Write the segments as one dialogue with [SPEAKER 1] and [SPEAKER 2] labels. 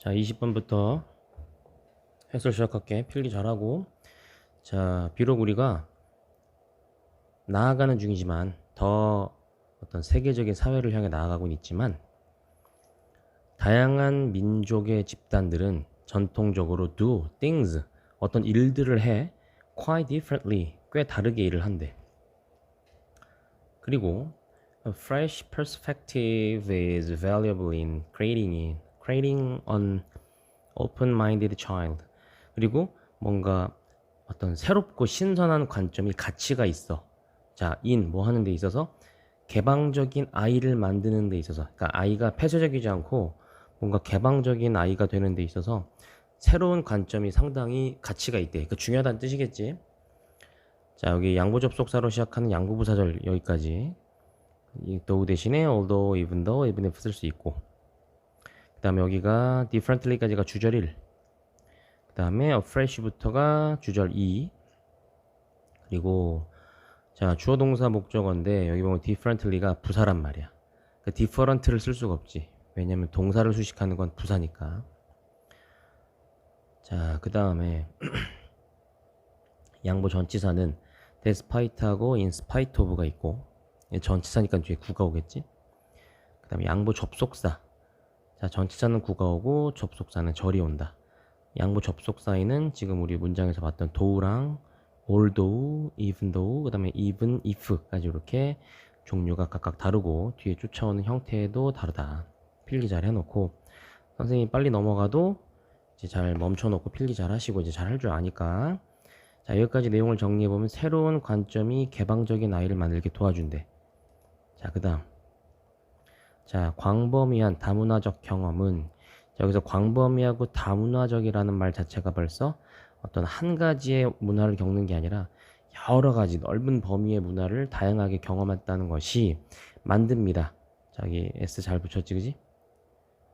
[SPEAKER 1] 자, 20번부터 해설 시작할게. 필기 잘하고. 자, 비록 우리가 나아가는 중이지만 더 어떤 세계적인 사회를 향해 나아가고는 있지만 다양한 민족의 집단들은 전통적으로 do things 어떤 일들을 해 quite differently 꽤 다르게 일을 한대. 그리고 a fresh perspective is valuable in creating an open-minded child. 그리고 뭔가 어떤 새롭고 신선한 관점이 가치가 있어. 자, 뭐 하는 데 있어서 개방적인 아이를 만드는 데 있어서, 그러니까 아이가 폐쇄적이지 않고 뭔가 개방적인 아이가 되는 데 있어서 새로운 관점이 상당히 가치가 있대. 그 중요하다는 뜻이겠지. 자, 여기 양보 접속사로 시작하는 양보부사절 여기까지. 이 though 대신에 although, even though, even if 쓸 수 있고. 그 다음에 여기가 differently까지가 주절 1. 그 다음에 afresh부터가 주절 2. 그리고 자, 주어 동사 목적어인데 여기 보면 differently가 부사란 말이야. 그 different를 쓸 수가 없지. 왜냐면 동사를 수식하는 건 부사니까. 자, 그 다음에 양보 전치사는 despite하고 in spite of가 있고, 전치사니까 뒤에 구가 오겠지. 그 다음에 양보 접속사. 자, 전치사는 구가 오고 접속사는 절이 온다. 양보 접속사에는 지금 우리 문장에서 봤던 though랑 although, even though, 그 다음에 even if까지 이렇게 종류가 각각 다르고 뒤에 쫓아오는 형태도 다르다. 필기 잘 해놓고 선생님이 빨리 넘어가도 이제 잘 멈춰놓고 필기 잘 하시고 이제 잘 할 줄 아니까. 자, 여기까지 내용을 정리해보면 새로운 관점이 개방적인 아이를 만들게 도와준대. 자, 그 다음. 자, 광범위한 다문화적 경험은, 자, 여기서 광범위하고 다문화적이라는 말 자체가 벌써 어떤 한 가지의 문화를 겪는 게 아니라 여러 가지 넓은 범위의 문화를 다양하게 경험했다는 것이 만듭니다. 자, 여기 S 잘 붙였지, 그지?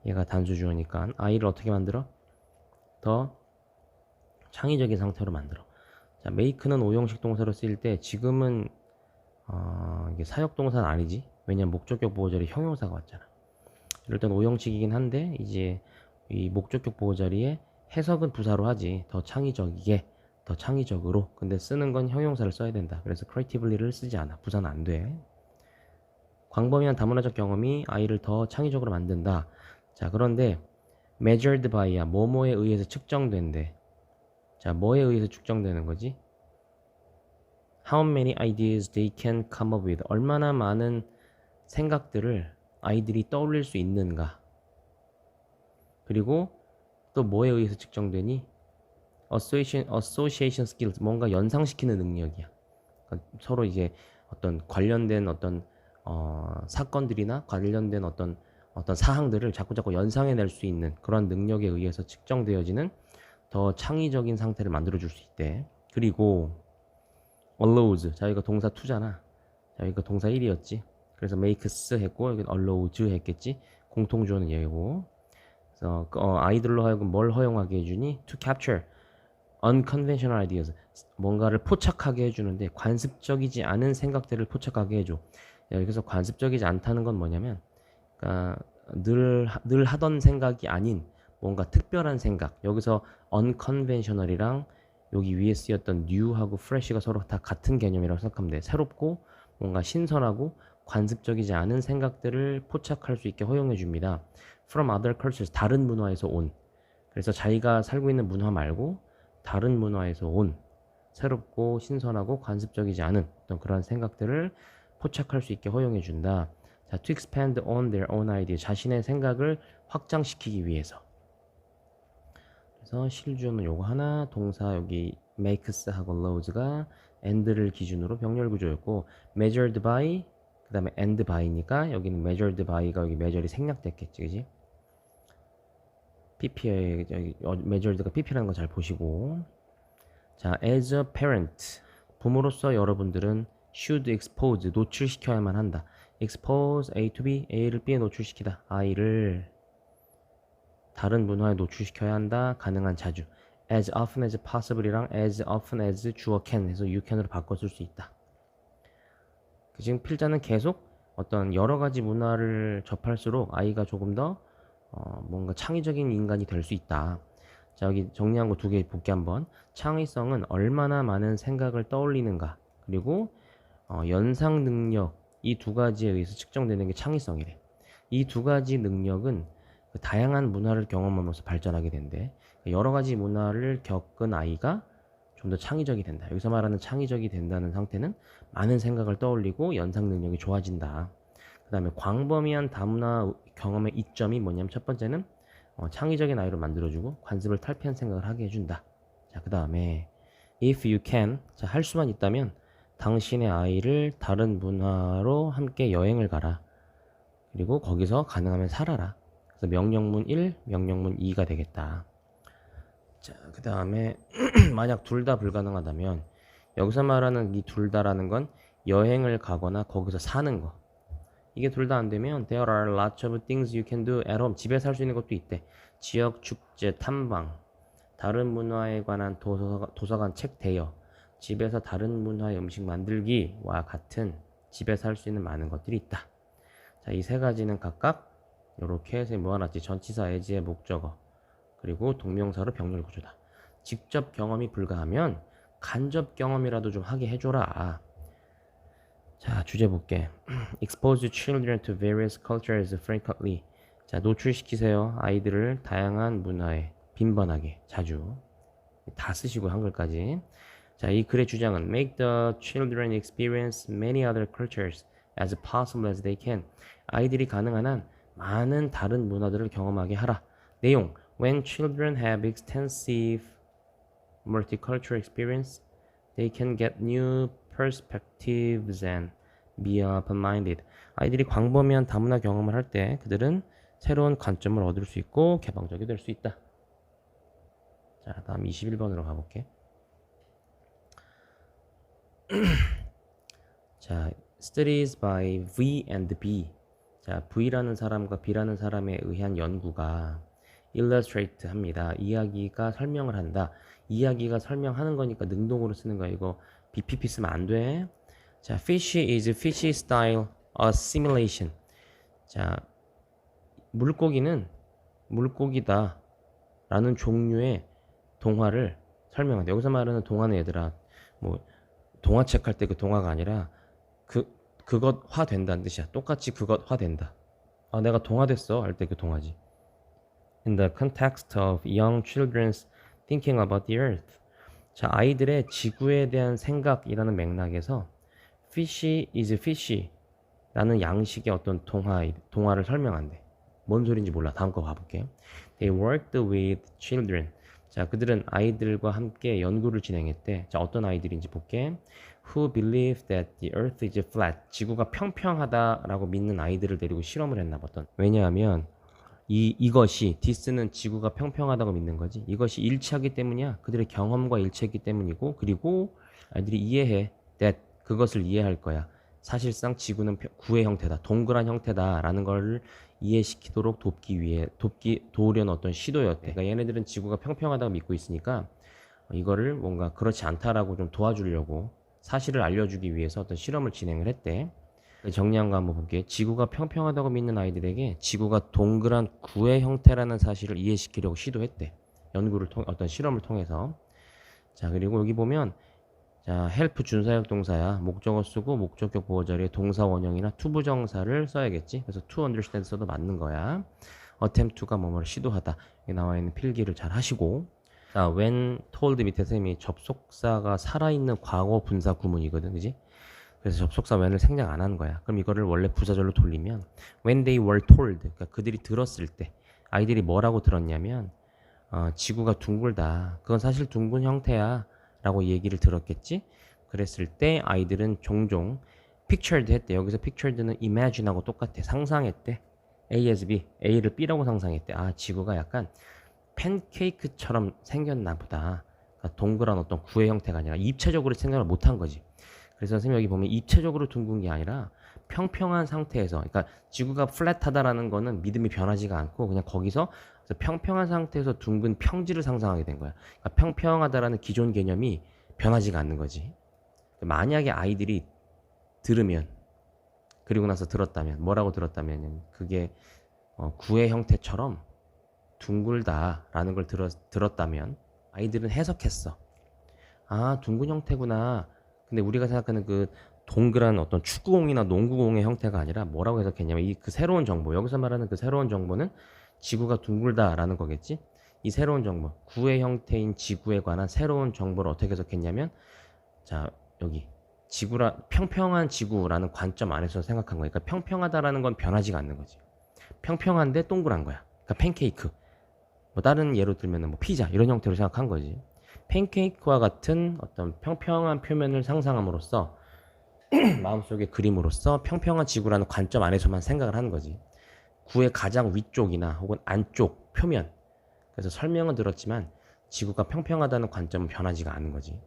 [SPEAKER 1] 얘가 단수주어니까 아이를 어떻게 만들어? 더 창의적인 상태로 만들어. 자, make는 오형식 동사로 쓰일 때 지금은 이게 사역동사는 아니지. 왜냐면 목적격 보호자리 형용사가 왔잖아. 이럴 땐 오형식이긴 한데 이제 이 목적격 보호자리에 해석은 부사로 하지. 더 창의적이게, 더 창의적으로. 근데 쓰는 건 형용사를 써야 된다. 그래서 creatively를 쓰지 않아. 부사는 안 돼. 광범위한 다문화적 경험이 아이를 더 창의적으로 만든다. 자, 그런데 measured by야. 뭐뭐에 의해서 측정된대. 자, 뭐에 의해서 측정되는 거지? How many ideas they can come up with. 얼마나 많은 생각들을 아이들이 떠올릴 수 있는가. 그리고 또 뭐에 의해서 측정되니? Association skills. 뭔가 연상시키는 능력이야. 그러니까 서로 이제 어떤 관련된 어떤 사건들이나 관련된 어떤 사항들을 자꾸자꾸 연상해낼 수 있는 그런 능력에 의해서 측정되어지는 더 창의적인 상태를 만들어줄 수 있대. 그리고 allows. 자, 이거 동사 2잖아. 자, 이거 동사 1이었지. 그래서 makes 했고 여기 allows 했겠지. 공통주어는 얘고. 그래서 아이들로 하여금 뭘 허용하게 해주니? To capture unconventional ideas. 뭔가를 포착하게 해주는데 관습적이지 않은 생각들을 포착하게 해줘. 여기서 관습적이지 않다는 건 뭐냐면, 그러니까 늘 하던 생각이 아닌 뭔가 특별한 생각. 여기서 unconventional이랑 여기 위에 쓰였던 new하고 fresh가 서로 다 같은 개념이라고 생각하면 돼. 새롭고 뭔가 신선하고 관습적이지 않은 생각들을 포착할 수 있게 허용해 줍니다. From other cultures. 다른 문화에서 온. 그래서 자기가 살고 있는 문화 말고 다른 문화에서 온 새롭고 신선하고 관습적이지 않은 어떤 그런 생각들을 포착할 수 있게 허용해 준다. 자, to expand on their own idea. 자신의 생각을 확장시키기 위해서. 그래서 실주어는 요거 하나, 동사 여기 makes하고 allows가 and를 기준으로 병렬 구조였고, measured by, 그 다음에 and by니까 여기는 measured by가 여기 measure이 생략됐겠지, 그지? pp에 여기 measured가 pp라는 거 잘 보시고. 자, as a parent, 부모로서 여러분들은 should expose, 노출시켜야만 한다. expose A to B, A를 B에 노출시키다. 아이를 다른 문화에 노출시켜야 한다. 가능한 자주. as often as possible이랑 as often as 주어 can 해서 you can으로 바꿔 쓸 수 있다. 지금 필자는 계속 어떤 여러 가지 문화를 접할수록 아이가 조금 더 뭔가 창의적인 인간이 될 수 있다. 자, 여기 정리한 거 두 개 볼게 한번. 창의성은 얼마나 많은 생각을 떠올리는가, 그리고 연상 능력, 이 두 가지에 의해서 측정되는 게 창의성이래. 이 두 가지 능력은 그 다양한 문화를 경험하면서 발전하게 된대. 여러 가지 문화를 겪은 아이가 좀 더 창의적이 된다. 여기서 말하는 창의적이 된다는 상태는 많은 생각을 떠올리고 연상 능력이 좋아진다. 그 다음에 광범위한 다문화 경험의 이점이 뭐냐면, 첫 번째는 창의적인 아이로 만들어주고 관습을 탈피한 생각을 하게 해준다. 자, 그 다음에 if you can, 자, 할 수만 있다면 당신의 아이를 다른 문화로 함께 여행을 가라. 그리고 거기서 가능하면 살아라. 그래서 명령문 1, 명령문 2가 되겠다. 자, 그 다음에 만약 둘 다 불가능하다면, 여기서 말하는 이 둘 다라는 건 여행을 가거나 거기서 사는 거. 이게 둘 다 안 되면 there are lots of things you can do at home. 집에서 할 수 있는 것도 있대. 지역 축제, 탐방, 다른 문화에 관한 도서관 책 대여, 집에서 다른 문화의 음식 만들기와 같은 집에서 할 수 있는 많은 것들이 있다. 자, 이 세 가지는 각각 이렇게 해서 모아놨지. 전치사, as 의 목적어, 그리고 동명사로 병렬 구조다. 직접 경험이 불가하면 간접 경험이라도 좀 하게 해줘라. 자, 주제 볼게. Expose children to various cultures frequently. 자, 노출시키세요. 아이들을 다양한 문화에 빈번하게, 자주. 다 쓰시고 한글까지. 자, 이 글의 주장은 Make the children experience many other cultures as possible as they can. 아이들이 가능한 한 많은 다른 문화들을 경험하게 하라. 내용, When children have extensive multicultural experience, they can get new perspectives and be open-minded. 아이들이 광범위한 다문화 경험을 할 때 그들은 새로운 관점을 얻을 수 있고 개방적이 될 수 있다. 자, 다음 21번으로 가볼게. 자, studies by V and B. 자, V라는 사람과 B라는 사람에 의한 연구가 illustrate 합니다. 이야기가 설명을 한다. 이야기가 설명하는 거니까 능동으로 쓰는 거야. 이거 BPP 쓰면 안 돼. 자, fish is fish style assimilation. 자, 물고기는 물고기다 라는 종류의 동화를 설명한다. 여기서 말하는 동화는 얘들아, 뭐 동화책 할 때 그 동화가 아니라 그것화 된다는 뜻이야. 똑같이 그것화 된다. 아, 내가 동화됐어 할 때 그 동화지. In the context of young children's thinking about the earth. 자, 아이들의 지구에 대한 생각이라는 맥락에서 fish is fish 라는 양식의 어떤 동화를 설명한대. 뭔 소린지 몰라. 다음 거 봐볼게. They worked with children. 자, 그들은 아이들과 함께 연구를 진행했대. 자, 어떤 아이들인지 볼게. Who believe that the earth is flat. 지구가 평평하다라고 믿는 아이들을 데리고 실험을 했나 보던. 왜냐하면 이것이 this는 지구가 평평하다고 믿는 거지. 이것이 일치하기 때문이야. 그들의 경험과 일치했기 때문이고, 그리고 아이들이 이해해. that 그것을 이해할 거야. 사실상 지구는 구의 형태다, 동그란 형태다라는 걸 이해시키도록 도우려는 어떤 시도였대. 그러니까 얘네들은 지구가 평평하다고 믿고 있으니까 이거를 뭔가 그렇지 않다라고 좀 도와주려고, 사실을 알려주기 위해서 어떤 실험을 진행을 했대. 정리한 거 한번 볼게요. 지구가 평평하다고 믿는 아이들에게 지구가 동그란 구의 형태라는 사실을 이해시키려고 시도했대. 어떤 실험을 통해서. 자, 그리고 여기 보면 자, help 준사역 동사야. 목적어 쓰고 목적격 보호 자리에 동사 원형이나 투부정사를 써야겠지. 그래서 to understand 써도 맞는 거야. attempt to가 뭐뭐를 시도하다. 여기 나와 있는 필기를 잘 하시고. 자, when told 밑에 쌤이 접속사가 살아있는 과거 분사 구문이거든, 그지? 그래서 접속사 when을 생략 안 하는 거야. 그럼 이거를 원래 부사절로 돌리면 when they were told, 그러니까 그들이 들었을 때, 아이들이 뭐라고 들었냐면 지구가 둥글다. 그건 사실 둥근 형태야 라고 얘기를 들었겠지. 그랬을 때 아이들은 종종 pictured 했대. 여기서 pictured는 imagine하고 똑같아. 상상했대. A as B, A를 B라고 상상했대. 아, 지구가 약간 팬케이크처럼 생겼나 보다. 그러니까 동그란 어떤 구의 형태가 아니라 입체적으로 생각을 못한 거지. 그래서 선생님 여기 보면 입체적으로 둥근 게 아니라 평평한 상태에서, 그러니까 지구가 플랫하다라는 거는 믿음이 변하지가 않고 그냥 거기서 평평한 상태에서 둥근 평지를 상상하게 된 거야. 그러니까 평평하다라는 기존 개념이 변하지가 않는 거지. 만약에 아이들이 들으면, 그리고 나서 들었다면, 뭐라고 들었다면 그게 구의 형태처럼 둥글다라는 걸 들었다면 아이들은 해석했어. 아, 둥근 형태구나. 근데 우리가 생각하는 그 동그란 어떤 축구공이나 농구공의 형태가 아니라 뭐라고 해석했냐면 그 새로운 정보, 여기서 말하는 그 새로운 정보는 지구가 둥글다라는 거겠지. 이 새로운 정보, 구의 형태인 지구에 관한 새로운 정보를 어떻게 해석했냐면, 자, 여기 평평한 지구라는 관점 안에서 생각한 거니까 평평하다라는 건 변하지가 않는 거지. 평평한데 동그란 거야. 그러니까 팬케이크. 뭐 다른 예로 들면 뭐 피자 이런 형태로 생각한 거지. 팬케이크와 같은 어떤 평평한 표면을 상상함으로써 마음속의 그림으로써 평평한 지구라는 관점 안에서만 생각을 하는 거지. 구의 가장 위쪽이나 혹은 안쪽 표면. 그래서 설명은 들었지만 지구가 평평하다는 관점은 변하지가 않은 거지.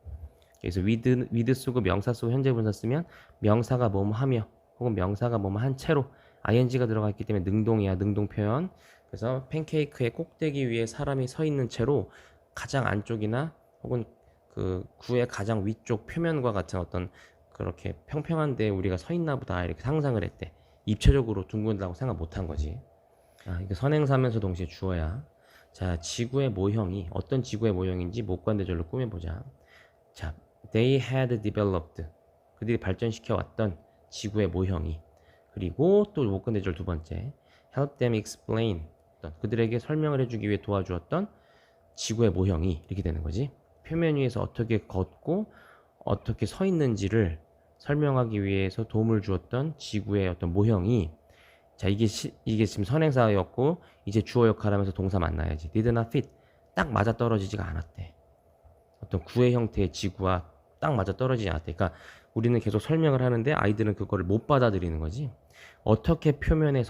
[SPEAKER 1] 그래서 with 쓰고 명사 쓰고 현재 분사 쓰면 명사가 뭐뭐 하며 혹은 명사가 뭐뭐 한 채로 ing가 들어가 있기 때문에 능동이야, 능동 표현. 그래서 팬케이크의 꼭대기 위에 사람이 서 있는 채로 가장 안쪽이나 혹은 그 구의 가장 위쪽 표면과 같은 어떤 그렇게 평평한데 우리가 서 있나 보다 이렇게 상상을 했대. 입체적으로 둥근다고 생각 못 한 거지. 이게 선행사면서 동시에 주어야. 자, 지구의 모형이 어떤 지구의 모형인지 목관대절로 꾸며보자. 자, they had developed. 그들이 발전시켜 왔던 지구의 모형이. 그리고 또 목관대절 두 번째. help them explain. 그들에게 설명을 해주기 위해 도와주었던 지구의 모형이 이렇게 되는 거지. 표면 위에서 어떻게 걷고 어떻게 서 있는지를 설명하기 위해서 도움을 주었던 지구의 어떤 모형이. 자, 이게 지금 선행사였고 이제 주어 역할을 하면서 동사 만나야지. did not fit. 딱 맞아 떨어지지가 않았대. 어떤 구의 형태의 지구와 딱 맞아 떨어지지 않았대. 그러니까 우리는 계속 설명을 하는데 아이들은 그거를 못 받아들이는 거지. 어떻게 표면에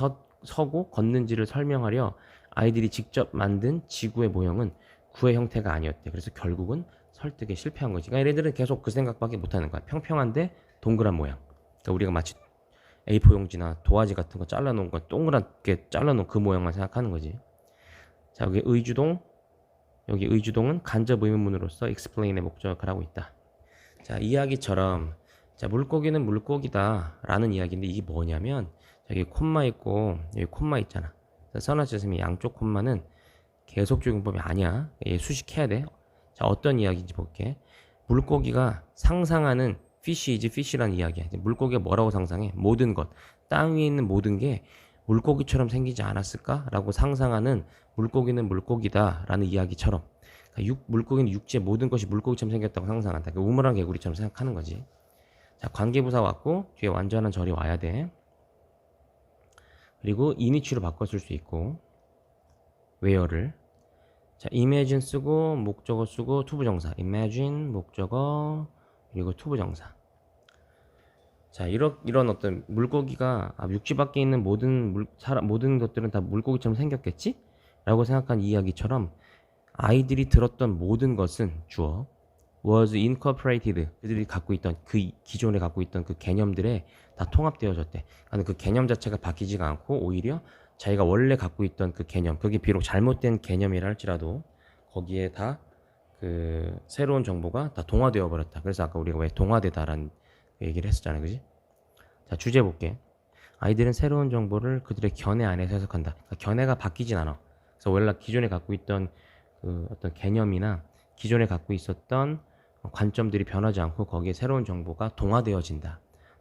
[SPEAKER 1] 서고 걷는지를 설명하려 아이들이 직접 만든 지구의 모형은 구의 형태가 아니었대. 그래서 결국은 설득에 실패한 거지. 그러니까 얘네들은 계속 그 생각밖에 못하는 거야. 평평한데 동그란 모양. 그러니까 우리가 마치 A4 용지나 도화지 같은 거 잘라놓은 거 동그랗게 잘라놓은 그 모양만 생각하는 거지. 자, 여기 의주동. 여기 의주동은 간접 의문문으로서 explain의 목적을 하고 있다. 자, 이야기처럼 자, 물고기는 물고기다 라는 이야기인데 이게 뭐냐면 여기 콤마 있고 여기 콤마 있잖아. 써놨지 선생님이 양쪽 콤마는 계속적용법이 아니야. 얘 수식해야 돼. 자, 어떤 이야기인지 볼게. 물고기가 상상하는 fish is fish라는 이야기야. 물고기가 뭐라고 상상해? 모든 것. 땅 위에 있는 모든 게 물고기처럼 생기지 않았을까? 라고 상상하는 물고기는 물고기다 라는 이야기처럼 그러니까 물고기는 육지의 모든 것이 물고기처럼 생겼다고 상상한다. 그러니까 우물안 개구리처럼 생각하는 거지. 자, 관계부사 왔고 뒤에 완전한 절이 와야 돼. 그리고 이니치로 바꿔 쓸 수 있고 where를. 자, imagine 쓰고 목적어 쓰고 투부정사. imagine 목적어 그리고 투부정사. 자, 이런 어떤 물고기가 육지 밖에 있는 모든 것들은 다 물고기처럼 생겼겠지? 라고 생각한 이야기처럼 아이들이 들었던 모든 것은 주어 was incorporated. 그들이 갖고 있던 기존에 갖고 있던 그 개념들에 다 통합되어졌대. 그러니까 그 개념 자체가 바뀌지가 않고 오히려 자기가 원래 갖고 있던 그 개념, 그게 비록 잘못된 개념이라 할지라도 거기에 다 그 새로운 정보가 다 동화되어 버렸다. 그래서 아까 우리가 왜 동화되다라는 얘기를 했었잖아요. 그지? 자, 주제 볼게. 아이들은 새로운 정보를 그들의 견해 안에서 해석한다. 그러니까 견해가 바뀌진 않아. 그래서 원래 기존에 갖고 있던 그 어떤 개념이나 기존에 갖고 있었던 관점들이 변하지 않고 거기에 새로운 정보가 동화되어진다.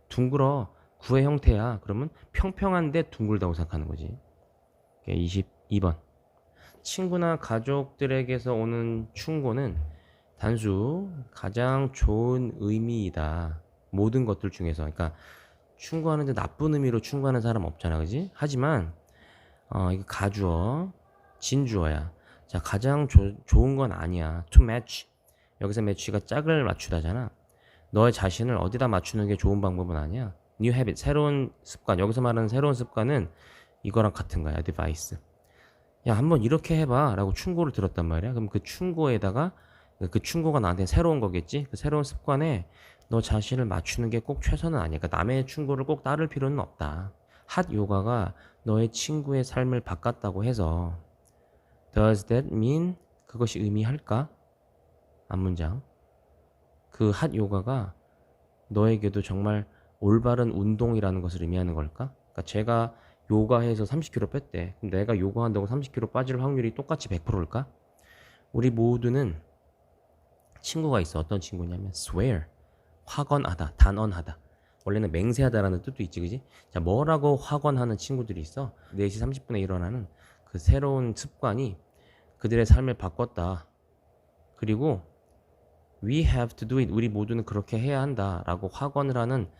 [SPEAKER 1] 둥글어. 구의 형태야. 그러면 평평한데 둥글다고 생각하는 거지. 22번. 친구나 가족들에게서 오는 충고는 단수 가장 좋은 의미이다. 모든 것들 중에서. 그러니까 충고하는데 나쁜 의미로 충고하는 사람 없잖아. 그지? 하지만 이거 가주어, 진주어야. 자, 가장 좋은 건 아니야. to match. 여기서 match가 짝을 맞추다잖아. 너의 자신을 어디다 맞추는 게 좋은 방법은 아니야. new habit, 새로운 습관. 여기서 말하는 새로운 습관은 이거랑 같은 거야. advice. 야, 한번 이렇게 해봐 라고 충고를 들었단 말이야. 그럼 그 충고에다가 그 충고가 나한테 새로운 거겠지. 그 새로운 습관에 너 자신을 맞추는 게 꼭 최선은 아니야. 그러니까 남의 충고를 꼭 따를 필요는 없다. 핫 요가가 너의 친구의 삶을 바꿨다고 해서 Does that mean? 그것이 의미할까? 앞문장. 그 핫 요가가 너에게도 정말 올바른 운동이라는 것을 의미하는 걸까? 그러니까 제가 요가해서 30kg 뺐대. 그럼 내가 요가한다고 30kg 빠질 확률이 똑같이 100%일까? 우리 모두는 친구가 있어. 어떤 친구냐면 swear, 확언하다, 단언하다. 원래는 맹세하다라는 뜻도 있지, 그지? 자, 뭐라고 확언하는 친구들이 있어? 4시 30분에 일어나는 그 새로운 습관이 그들의 삶을 바꿨다. 그리고 we have to do it. 우리 모두는 그렇게 해야 한다라고 확언을 하는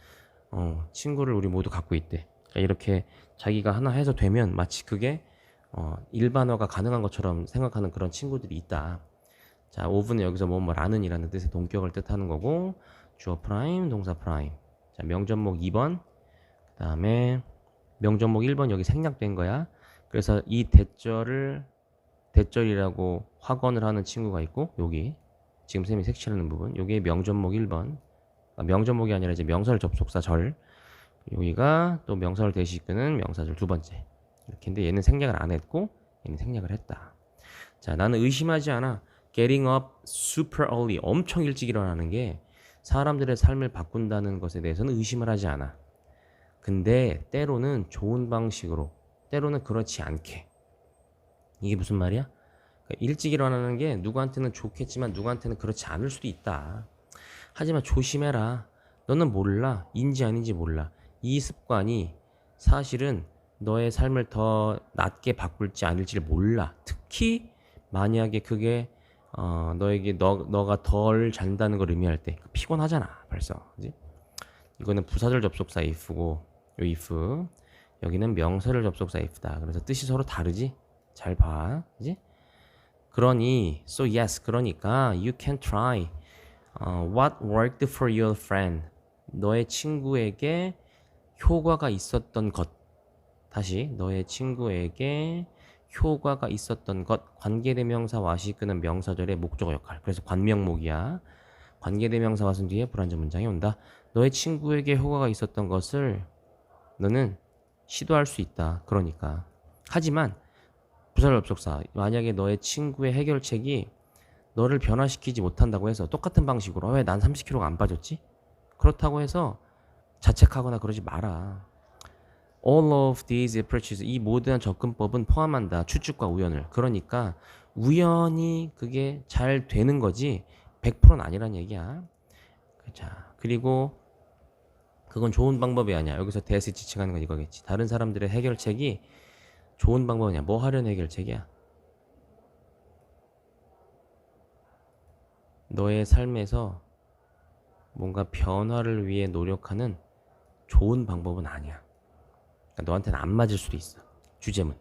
[SPEAKER 1] 친구를 우리 모두 갖고 있대. 이렇게 자기가 하나 해서 되면 마치 그게 일반화가 가능한 것처럼 생각하는 그런 친구들이 있다. 자, 오브는 여기서 뭐라는이라는 뜻의 동격을 뜻하는 거고, 주어 프라임, 동사 프라임. 자, 명전목 2번, 그 다음에 명전목 1번 여기 생략된 거야. 그래서 이 대절이라고 확언을 하는 친구가 있고, 여기 지금 쌤이 색칠하는 부분, 여기에 명전목 1번, 명전목이 아니라 이제 명설 접속사 절, 여기가 또 명사를 대시 이끄는 명사절 두 번째. 이렇게인데 얘는 생략을 안 했고 얘는 생략을 했다. 자, 나는 의심하지 않아. Getting up super early, 엄청 일찍 일어나는 게 사람들의 삶을 바꾼다는 것에 대해서는 의심을 하지 않아. 근데 때로는 좋은 방식으로, 때로는 그렇지 않게. 이게 무슨 말이야? 그러니까 일찍 일어나는 게 누구한테는 좋겠지만 누구한테는 그렇지 않을 수도 있다. 하지만 조심해라. 너는 몰라. 인지 아닌지 몰라. 이 습관이 사실은 너의 삶을 더 낮게 바꿀지 아닐지를 몰라. 특히 만약에 그게 너에게 너가 덜 잔다는 걸 의미할 때 피곤하잖아 벌써. 그지? 이거는 부사절 접속사 if고 요 if, 여기는 명사절 접속사 if다. 그래서 뜻이 서로 다르지? 잘 봐. 그지? 그러니 so yes, 그러니까 you can try what worked for your friend. 너의 친구에게 효과가 있었던 것. 다시 너의 친구에게 효과가 있었던 것. 관계대명사 와시 끄는 명사절의 목적어 역할. 그래서 관명목이야. 관계대명사 와순 뒤에 불완전 문장이 온다. 너의 친구에게 효과가 있었던 것을 너는 시도할 수 있다. 그러니까. 하지만 부사절 접속사, 만약에 너의 친구의 해결책이 너를 변화시키지 못한다고 해서 똑같은 방식으로 왜 난 30kg가 안 빠졌지? 그렇다고 해서 자책하거나 그러지 마라. All of these approaches, 이 모든 접근법은 포함한다. 추측과 우연을. 그러니까 우연히 그게 잘 되는 거지 100%는 아니란 얘기야. 자, 그리고 그건 좋은 방법이 아니야. 여기서 대스 지칭하는 건 이거겠지. 다른 사람들의 해결책이 좋은 방법이냐. 뭐 하려는 해결책이야? 너의 삶에서 뭔가 변화를 위해 노력하는 좋은 방법은 아니야. 그러니까 너한테는 안 맞을 수도 있어. 주제문.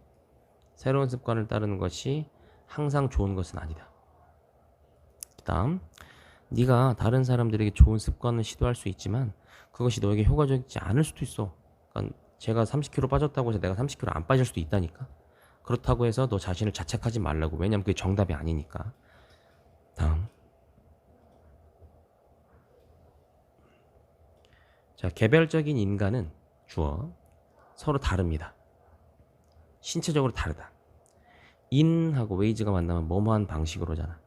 [SPEAKER 1] 새로운 습관을 따르는 것이 항상 좋은 것은 아니다. 그 다음, 네가 다른 사람들에게 좋은 습관을 시도할 수 있지만 그것이 너에게 효과적이지 않을 수도 있어. 그러니까 제가 30kg 빠졌다고 해서 내가 30kg 안 빠질 수도 있다니까. 그렇다고 해서 너 자신을 자책하지 말라고. 왜냐면 그게 정답이 아니니까. 다음. 자, 개별적인 인간은 주어 서로 다릅니다. 신체적으로 다르다. in하고 ways가 만나면 뭐뭐한 방식으로잖아.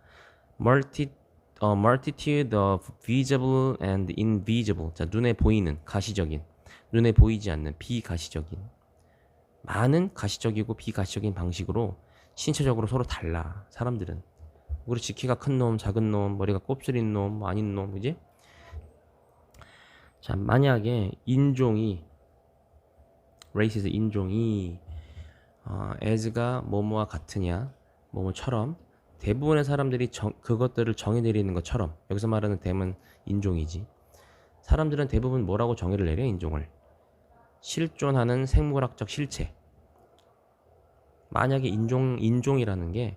[SPEAKER 1] multitude of visible and invisible. 자, 눈에 보이는 가시적인, 눈에 보이지 않는 비가시적인, 많은 가시적이고 비가시적인 방식으로 신체적으로 서로 달라. 사람들은. 그렇지, 키가 큰 놈, 작은 놈, 머리가 곱슬인 놈, 아닌 놈, 그지? 자, 만약에 인종이 race에서 인종이 as가 뭐뭐와 같으냐, 뭐뭐처럼 대부분의 사람들이 그것들을 정의 내리는 것처럼, 여기서 말하는 댐은 인종이지. 사람들은 대부분 뭐라고 정의를 내려? 인종을. 실존하는 생물학적 실체. 만약에 인종이라는 게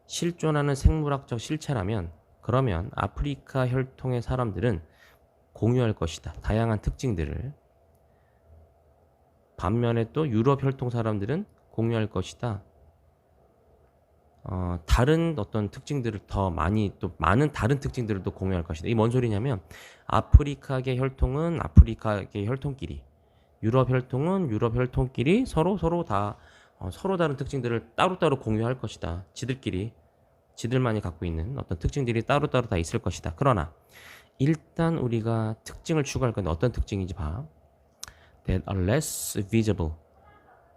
[SPEAKER 1] 실존하는 생물학적 실체라면, 그러면 아프리카 혈통의 사람들은 공유할 것이다. 다양한 특징들을. 반면에 또 유럽 혈통 사람들은 공유할 것이다. 다른 어떤 특징들을 더 많이, 또 많은 다른 특징들을 또 공유할 것이다. 이게 뭔 소리냐면 아프리카계 혈통은 아프리카계 혈통끼리, 유럽 혈통은 유럽 혈통끼리 서로 다 서로 다른 특징들을 따로따로 공유할 것이다. 지들만이 갖고 있는 어떤 특징들이 따로따로 다 있을 것이다. 그러나 일단 우리가 특징을 추구할 건데 어떤 특징인지 봐. That are less visible.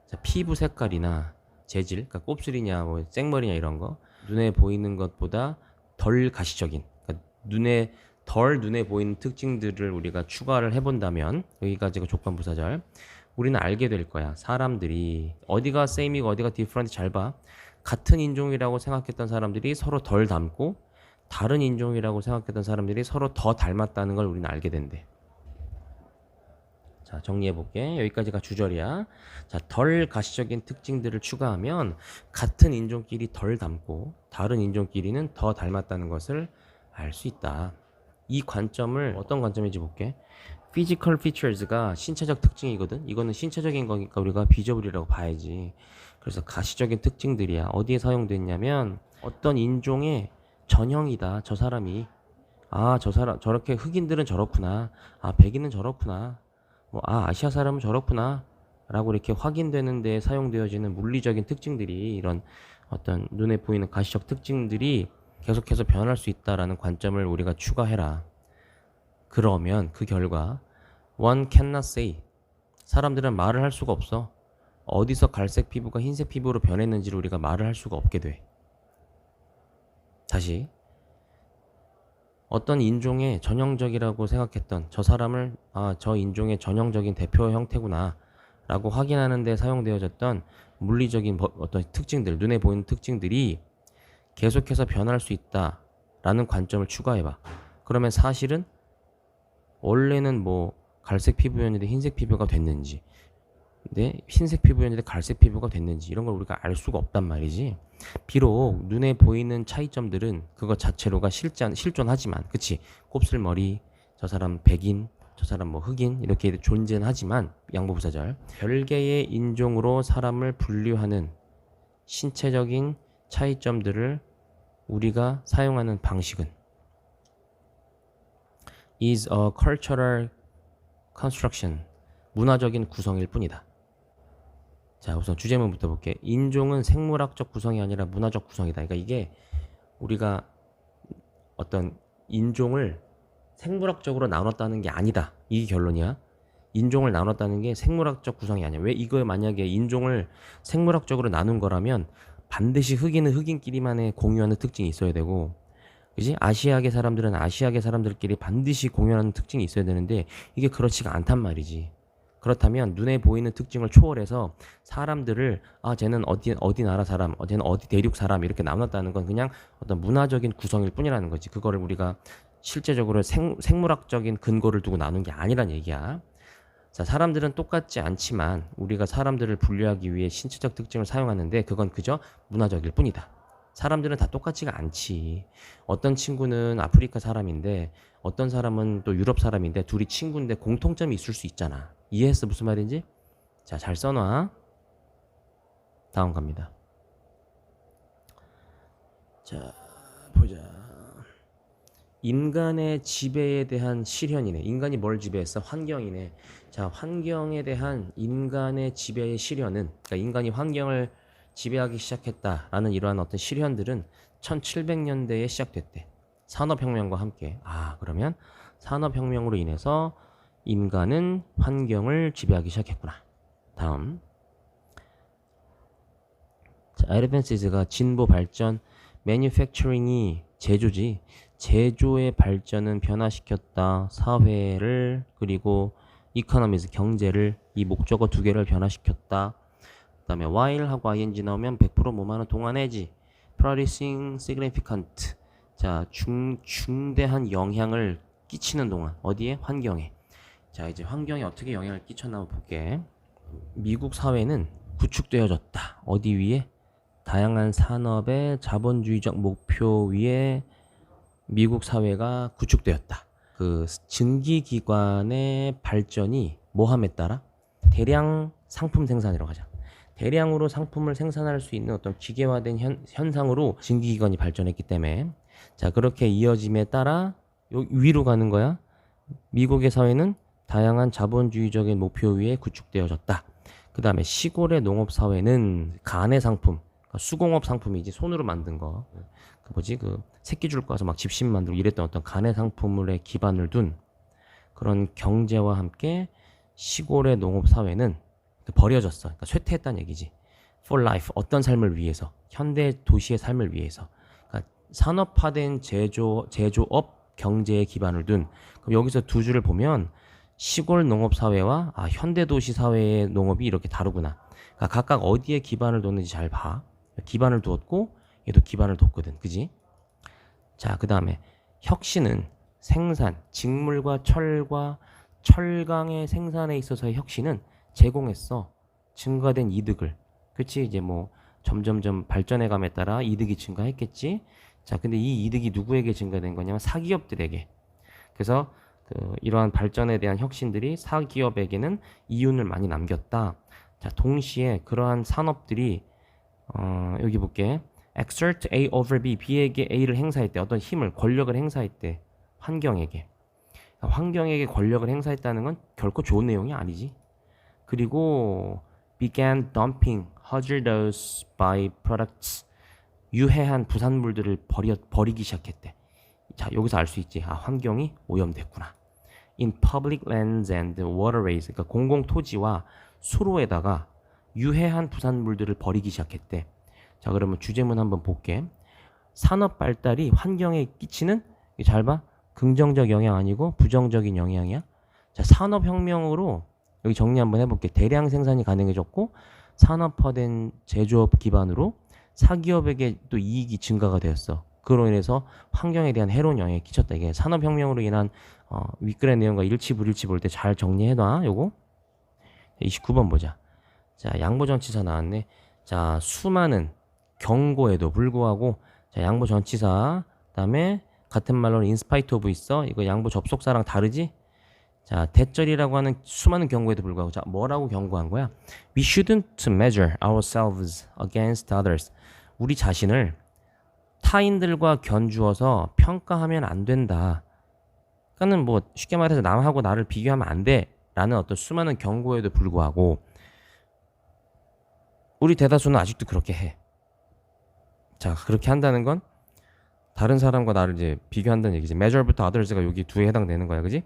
[SPEAKER 1] 자, 피부 색깔이나 재질, 그러니까 곱슬이냐 뭐 생머리냐 이런 거 눈에 보이는 것보다 덜 가시적인, 그러니까 눈에 보이는 특징들을 우리가 추가를 해본다면, 여기까지가 조건부사절. 우리는 알게 될 거야. 사람들이 어디가 same이고 어디가 different 잘 봐. 같은 인종이라고 생각했던 사람들이 서로 덜 닮고, 다른 인종이라고 생각했던 사람들이 서로 더 닮았다는 걸 우리는 알게 된대. 자, 정리해볼게. 여기까지가 주절이야. 자, 덜 가시적인 특징들을 추가하면 같은 인종끼리 덜 닮고 다른 인종끼리는 더 닮았다는 것을 알 수 있다. 이 관점을 어떤 관점인지 볼게. Physical features가 신체적 특징이거든. 이거는 신체적인 거니까 우리가 비저블이라고 봐야지. 그래서 가시적인 특징들이야. 어디에 사용됐냐면 어떤 인종의 전형이다. 저 사람이. 아, 저 사람 저렇게 흑인들은 저렇구나. 아, 백인은 저렇구나. 뭐, 아, 아시아 사람은 저렇구나 라고 이렇게 확인되는 데 사용되어지는 물리적인 특징들이, 이런 어떤 눈에 보이는 가시적 특징들이 계속해서 변할 수 있다라는 관점을 우리가 추가해라. 그러면 그 결과 one cannot say, 사람들은 말을 할 수가 없어. 어디서 갈색 피부가 흰색 피부로 변했는지를 우리가 말을 할 수가 없게 돼. 다시, 어떤 인종의 전형적이라고 생각했던 저 사람을, 아, 저 인종의 전형적인 대표 형태구나 라고 확인하는 데 사용되어졌던 물리적인 어떤 특징들, 눈에 보이는 특징들이 계속해서 변할 수 있다 라는 관점을 추가해봐. 그러면 사실은 원래는 뭐 갈색 피부였는데 흰색 피부가 됐는지, 근데 흰색 피부였는데 갈색 피부가 됐는지, 이런 걸 우리가 알 수가 없단 말이지. 비록 눈에 보이는 차이점들은 그것 자체로가 실존하지만, 그치? 곱슬머리, 저 사람 백인, 저 사람 뭐 흑인, 이렇게 존재는 하지만, 양보부사절, 별개의 인종으로 사람을 분류하는 신체적인 차이점들을 우리가 사용하는 방식은 is a cultural construction, 문화적인 구성일 뿐이다. 자, 우선 주제문부터 볼게. 인종은 생물학적 구성이 아니라 문화적 구성이다. 그러니까 이게 우리가 어떤 인종을 생물학적으로 나눴다는 게 아니다. 이게 결론이야. 인종을 나눴다는 게 생물학적 구성이 아니야. 왜? 이거 만약에 인종을 생물학적으로 나눈 거라면 반드시 흑인은 흑인끼리만의 공유하는 특징이 있어야 되고, 그지? 아시아계 사람들은 아시아계 사람들끼리 반드시 공유하는 특징이 있어야 되는데 이게 그렇지가 않단 말이지. 그렇다면 눈에 보이는 특징을 초월해서 사람들을, 아, 쟤는 어디 나라 사람, 쟤는 어디 대륙 사람, 이렇게 나눴다는 건 그냥 어떤 문화적인 구성일 뿐이라는 거지. 그거를 우리가 실제적으로 생물학적인 근거를 두고 나눈 게 아니란 얘기야. 자, 사람들은 똑같지 않지만 우리가 사람들을 분류하기 위해 신체적 특징을 사용하는데 그건 그저 문화적일 뿐이다. 사람들은 다 똑같지가 않지. 어떤 친구는 아프리카 사람인데 어떤 사람은 또 유럽 사람인데 둘이 친구인데 공통점이 있을 수 있잖아. 이해했어? 무슨 말인지? 자, 잘 써놔. 다음 갑니다. 자, 보자. 인간의 지배에 대한 실현이네. 인간이 뭘 지배했어? 환경이네. 자, 환경에 대한 인간의 지배의 실현은, 그러니까 인간이 환경을 지배하기 시작했다라는 이러한 어떤 실현들은 1700년대에 시작됐대. 산업혁명과 함께. 아, 그러면 산업혁명으로 인해서 인간은 환경을 지배하기 시작했구나. 다음. 자, advance가 진보 발전, manufacturing이 제조지. 제조의 발전은 변화시켰다. 사회를, 그리고 economies, 경제를, 이 목적어 두 개를 변화시켰다. 그 다음에 while하고 ing 나오면 100% 뭐만은 동안해지. producing significant. 자, 중대한 영향을 끼치는 동안. 어디에? 환경에. 자, 이제 환경에 어떻게 영향을 끼쳤나 한번 볼게. 미국 사회는 구축되어졌다. 어디 위에? 다양한 산업의 자본주의적 목표 위에 미국 사회가 구축되었다. 그 증기기관의 발전이 뭐함에 따라? 대량 상품 생산이라고 하자. 대량으로 상품을 생산할 수 있는 어떤 기계화된 현상으로 증기기관이 발전했기 때문에, 자, 그렇게 이어짐에 따라 위로 가는 거야. 미국의 사회는 다양한 자본주의적인 목표 위에 구축되어졌다. 그 다음에 시골의 농업사회는 간의 상품, 그러니까 수공업 상품이지, 손으로 만든 거. 그 뭐지, 그 새끼줄 까서 막 집신 만들고 이랬던 어떤 간의 상품물에 기반을 둔 그런 경제와 함께 시골의 농업사회는 버려졌어. 그러니까 쇠퇴했다는 얘기지. For life, 어떤 삶을 위해서, 현대 도시의 삶을 위해서. 그러니까 산업화된 제조업 경제에 기반을 둔. 그럼 여기서 두 줄을 보면 시골 농업 사회와 현대 도시 사회의 농업이 이렇게 다르구나. 그러니까 각각 어디에 기반을 뒀는지 잘 봐. 기반을 두었고 얘도 기반을 뒀거든. 그지? 자, 그 다음에 혁신은 생산, 직물과 철과 철강의 생산에 있어서의 혁신은 제공했어. 증가된 이득을. 그치? 이제 뭐 점점점 발전해감에 따라 이득이 증가했겠지. 자, 근데 이 이득이 누구에게 증가된 거냐면 사기업들에게. 그래서 이러한 발전에 대한 혁신들이 사기업에게는 이윤을 많이 남겼다. 자, 동시에 그러한 산업들이 여기 볼게. exert A over B, B에게 A를 행사했대. 어떤 힘을, 권력을 행사했대. 환경에게. 환경에게 권력을 행사했다는 건 결코 좋은 내용이 아니지. 그리고 began dumping hazardous byproducts, 유해한 부산물들을 버리기 시작했대. 자, 여기서 알 수 있지. 환경이 오염됐구나. In public lands and waterways, 그러니까 공공 토지와 수로에다가 유해한 부산물들을 버리기 시작했대. 자, 그러면 주제문 한번 볼게. 산업 발달이 환경에 끼치는, 잘 봐. 긍정적 영향 아니고 부정적인 영향이야. 자, 산업혁명으로 여기 정리 한번 해볼게. 대량 생산이 가능해졌고 산업화된 제조업 기반으로 사기업에게 또 이익이 증가가 되었어. 그로 인해서 환경에 대한 해로운 영향이 끼쳤다. 이게 산업혁명으로 인한 윗글의 내용과 일치 불일치 볼 때 잘 정리해놔. 요거 29번 보자. 자, 양보전치사 나왔네. 자, 수많은 경고에도 불구하고, 자, 양보전치사 그다음에 같은 말로는 in spite of 있어. 이거 양보 접속사랑 다르지? 자, 대절이라고 하는 수많은 경고에도 불구하고, 자, 뭐라고 경고한 거야? We shouldn't measure ourselves against others. 우리 자신을 타인들과 견주어서 평가하면 안 된다. 그러니까는 뭐 쉽게 말해서 남하고 나를 비교하면 안 돼. 라는 어떤 수많은 경고에도 불구하고 우리 대다수는 아직도 그렇게 해. 자, 그렇게 한다는 건 다른 사람과 나를 이제 비교한다는 얘기지. measure부터 others가 여기 두에 해당되는 거야. 그지?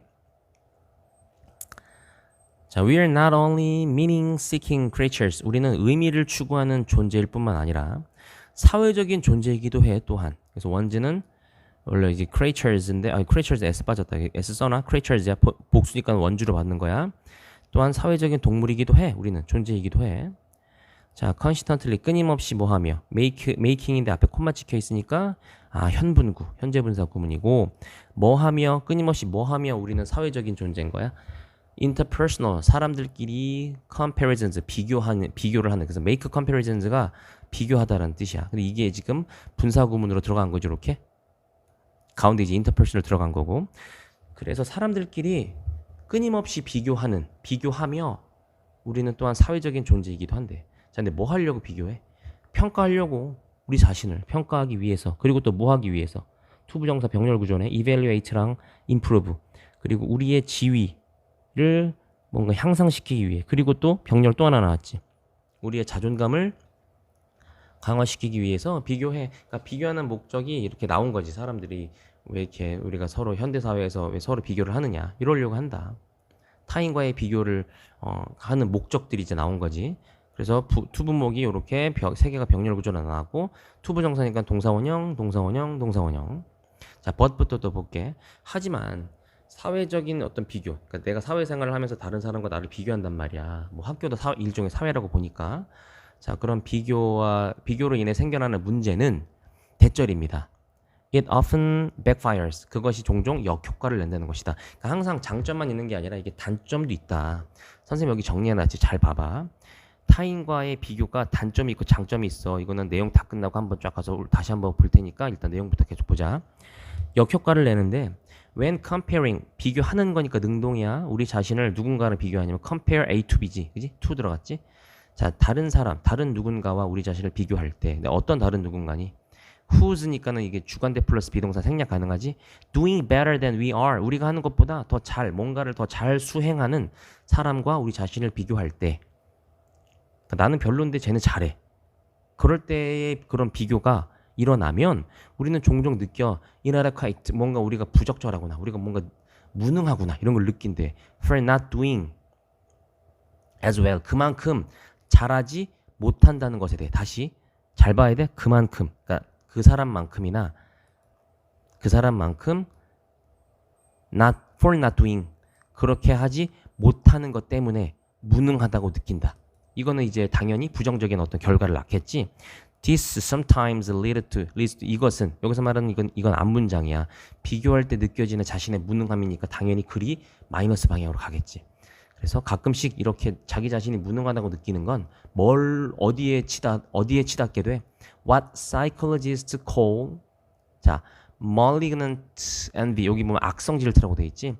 [SPEAKER 1] 자, we are not only meaning-seeking creatures. 우리는 의미를 추구하는 존재일 뿐만 아니라 사회적인 존재이기도 해, 또한. 그래서 원지는 원래 이제 creatures인데, creatures S 빠졌다. S 써놔. creatures야. 복수니까 원주로 받는 거야. 또한 사회적인 동물이기도 해. 우리는 존재이기도 해. 자, constantly 끊임없이 뭐하며, making인데 앞에 콤마 찍혀 있으니까 현분구, 현재분사 구문이고, 뭐하며, 끊임없이 뭐하며 우리는 사회적인 존재인 거야. interpersonal, 사람들끼리 comparisons, 비교를 하는. 그래서 make comparisons가 비교하다라는 뜻이야. 근데 이게 지금 분사 구문으로 들어간 거죠, 이렇게. 가운데 이제 interpersonal 들어간 거고. 그래서 사람들끼리 끊임없이 비교하며 우리는 또한 사회적인 존재이기도 한데. 자, 근데 뭐 하려고 비교해? 평가하려고. 우리 자신을 평가하기 위해서. 그리고 또 뭐 하기 위해서? 투부정사 병렬 구조네. evaluate랑 improve. 그리고 우리의 지위를 뭔가 향상시키기 위해. 그리고 또 병렬 또 하나 나왔지. 우리의 자존감을 강화시키기 위해서 비교해. 그러니까 비교하는 목적이 이렇게 나온 거지. 사람들이 왜 이렇게 우리가 서로 현대사회에서 왜 서로 비교를 하느냐. 이러려고 한다. 타인과의 비교를 하는 목적들이 이제 나온 거지. 그래서 투부목이 이렇게 세 개가 병렬 구조로 나왔고, 투부정사니까 동사원형. 자, but부터 또 볼게. 하지만 사회적인 어떤 비교, 그러니까 내가 사회생활을 하면서 다른 사람과 나를 비교한단 말이야. 뭐 학교도 일종의 사회라고 보니까. 자, 그런 비교로 인해 생겨나는 문제는 대절입니다. It often backfires. 그것이 종종 역효과를 낸다는 것이다. 그러니까 항상 장점만 있는 게 아니라 이게 단점도 있다. 선생님 여기 정리해놨지. 잘 봐봐. 타인과의 비교가 단점이 있고 장점이 있어. 이거는 내용 다 끝나고 한번 쫙 가서 다시 한번 볼 테니까 일단 내용부터 계속 보자. 역효과를 내는데 when comparing, 비교하는 거니까 능동이야. 우리 자신을 누군가를 비교하냐면 compare A to B지. 그지? to 들어갔지? 자, 다른 누군가와 우리 자신을 비교할 때 어떤 다른 누군가니? who's니까는 이게 주관대 플러스 비동사 생략 가능하지? doing better than we are. 우리가 하는 것보다 더 잘, 뭔가를 더 잘 수행하는 사람과 우리 자신을 비교할 때 나는 별론데 쟤는 잘해. 그럴 때의 그런 비교가 일어나면 우리는 종종 느껴 inadequate, 뭔가 우리가 부적절하구나, 우리가 뭔가 무능하구나 이런 걸 느낀대. for not doing as well. 그만큼 잘하지 못한다는 것에 대해 다시 잘 봐야 돼. 그만큼. 그러니까 그 사람만큼이나 그 사람만큼 not doing 그렇게 하지 못하는 것 때문에 무능하다고 느낀다. 이거는 이제 당연히 부정적인 어떤 결과를 낳겠지. This sometimes leads to 이것은 여기서 말하는 이건 앞문장이야. 비교할 때 느껴지는 자신의 무능함이니까 당연히 글이 마이너스 방향으로 가겠지. 그래서 가끔씩 이렇게 자기 자신이 무능하다고 느끼는 건 어디에 치닫게 돼? What psychologists call 자 malignant envy 여기 보면 악성 질투라고 돼 있지.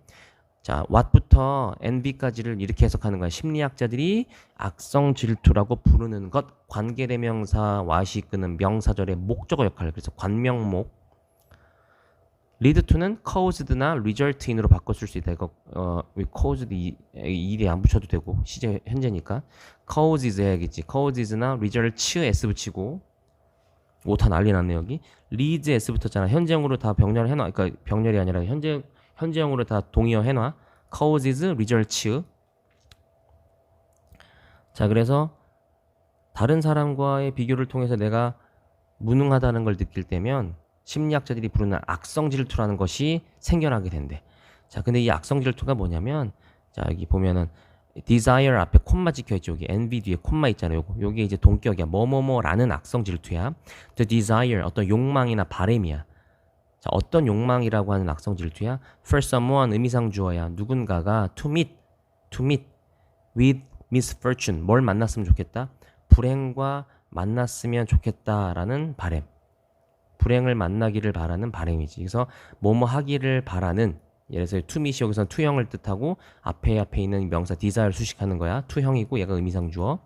[SPEAKER 1] 자, what부터 envy까지를 이렇게 해석하는 거야. 심리학자들이 악성 질투라고 부르는 것, 관계대명사 what이 이끄는 명사절의 목적어 역할. 그래서 관명목. lead to는 caused나 result in으로 바꿔 쓸 수 있다. 이거 caused 이에 안 붙여도 되고 시제 현재니까 causes 해야겠지. causes나 result s 붙이고 오타 난리 났네 여기. leads s 붙었잖아. 현재형으로 다 병렬 해놔. 그러니까 병렬이 아니라 현재형으로 다 동의어 해놔. causes, results. 자, 그래서 다른 사람과의 비교를 통해서 내가 무능하다는 걸 느낄 때면 심리학자들이 부르는 악성 질투라는 것이 생겨나게 된대. 자, 근데 이 악성 질투가 뭐냐면 자, 여기 보면은 desire 앞에 콤마 찍혀있죠. 여기 envy 뒤에 콤마 있잖아요. 요게 이제 동격이야. 뭐뭐뭐라는 악성 질투야. the desire 어떤 욕망이나 바램이야. 자, 어떤 욕망이라고 하는 악성 질투야? For someone 의미상 주어야. 누군가가 to meet with misfortune 뭘 만났으면 좋겠다? 불행과 만났으면 좋겠다라는 바램. 불행을 만나기를 바라는 바램이지. 그래서 뭐뭐 하기를 바라는 예를 들어서 to meet이 여기서는 to형을 뜻하고 앞에 있는 명사 desire 수식하는 거야. to형이고 얘가 의미상 주어.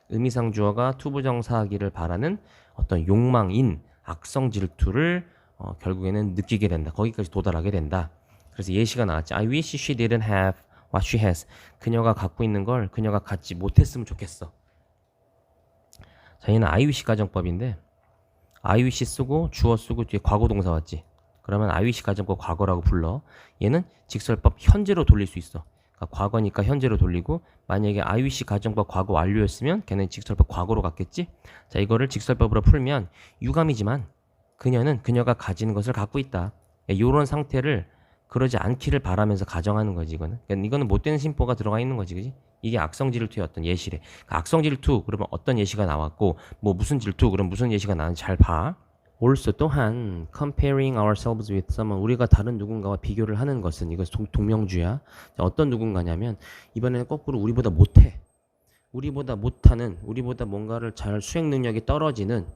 [SPEAKER 1] 의미상 주어가 투부정사하기를 바라는 어떤 욕망인 악성 질투를 결국에는 느끼게 된다. 거기까지 도달하게 된다. 그래서 예시가 나왔지. I wish she didn't have what she has. 그녀가 갖고 있는 걸 그녀가 갖지 못했으면 좋겠어. 자, 얘는 I wish 가정법인데 I wish 쓰고 주어 쓰고 뒤에 과거 동사 왔지. 그러면 I wish 가정법 과거라고 불러. 얘는 직설법 현재로 돌릴 수 있어. 그러니까 과거니까 현재로 돌리고 만약에 I wish 가정법 과거 완료였으면 걔는 직설법 과거로 갔겠지. 자, 이거를 직설법으로 풀면 유감이지만 그녀가 가지는 것을 갖고 있다. 이런 상태를 그러지 않기를 바라면서 가정하는 거지 이거는. 그러니까 이거는 못된 심보가 들어가 있는 거지, 그지? 이게 악성 질투의 어떤 예시래. 그러니까 악성 질투 그러면 어떤 예시가 나왔고 뭐 무슨 질투 그럼 무슨 예시가 나왔는지 잘 봐. also 또한 comparing ourselves with someone 우리가 다른 누군가와 비교를 하는 것은 이거 동명주야. 자, 어떤 누군가냐면 이번에는 거꾸로 우리보다 못해. 우리보다 못하는 우리보다 뭔가를 잘 수행 능력이 떨어지는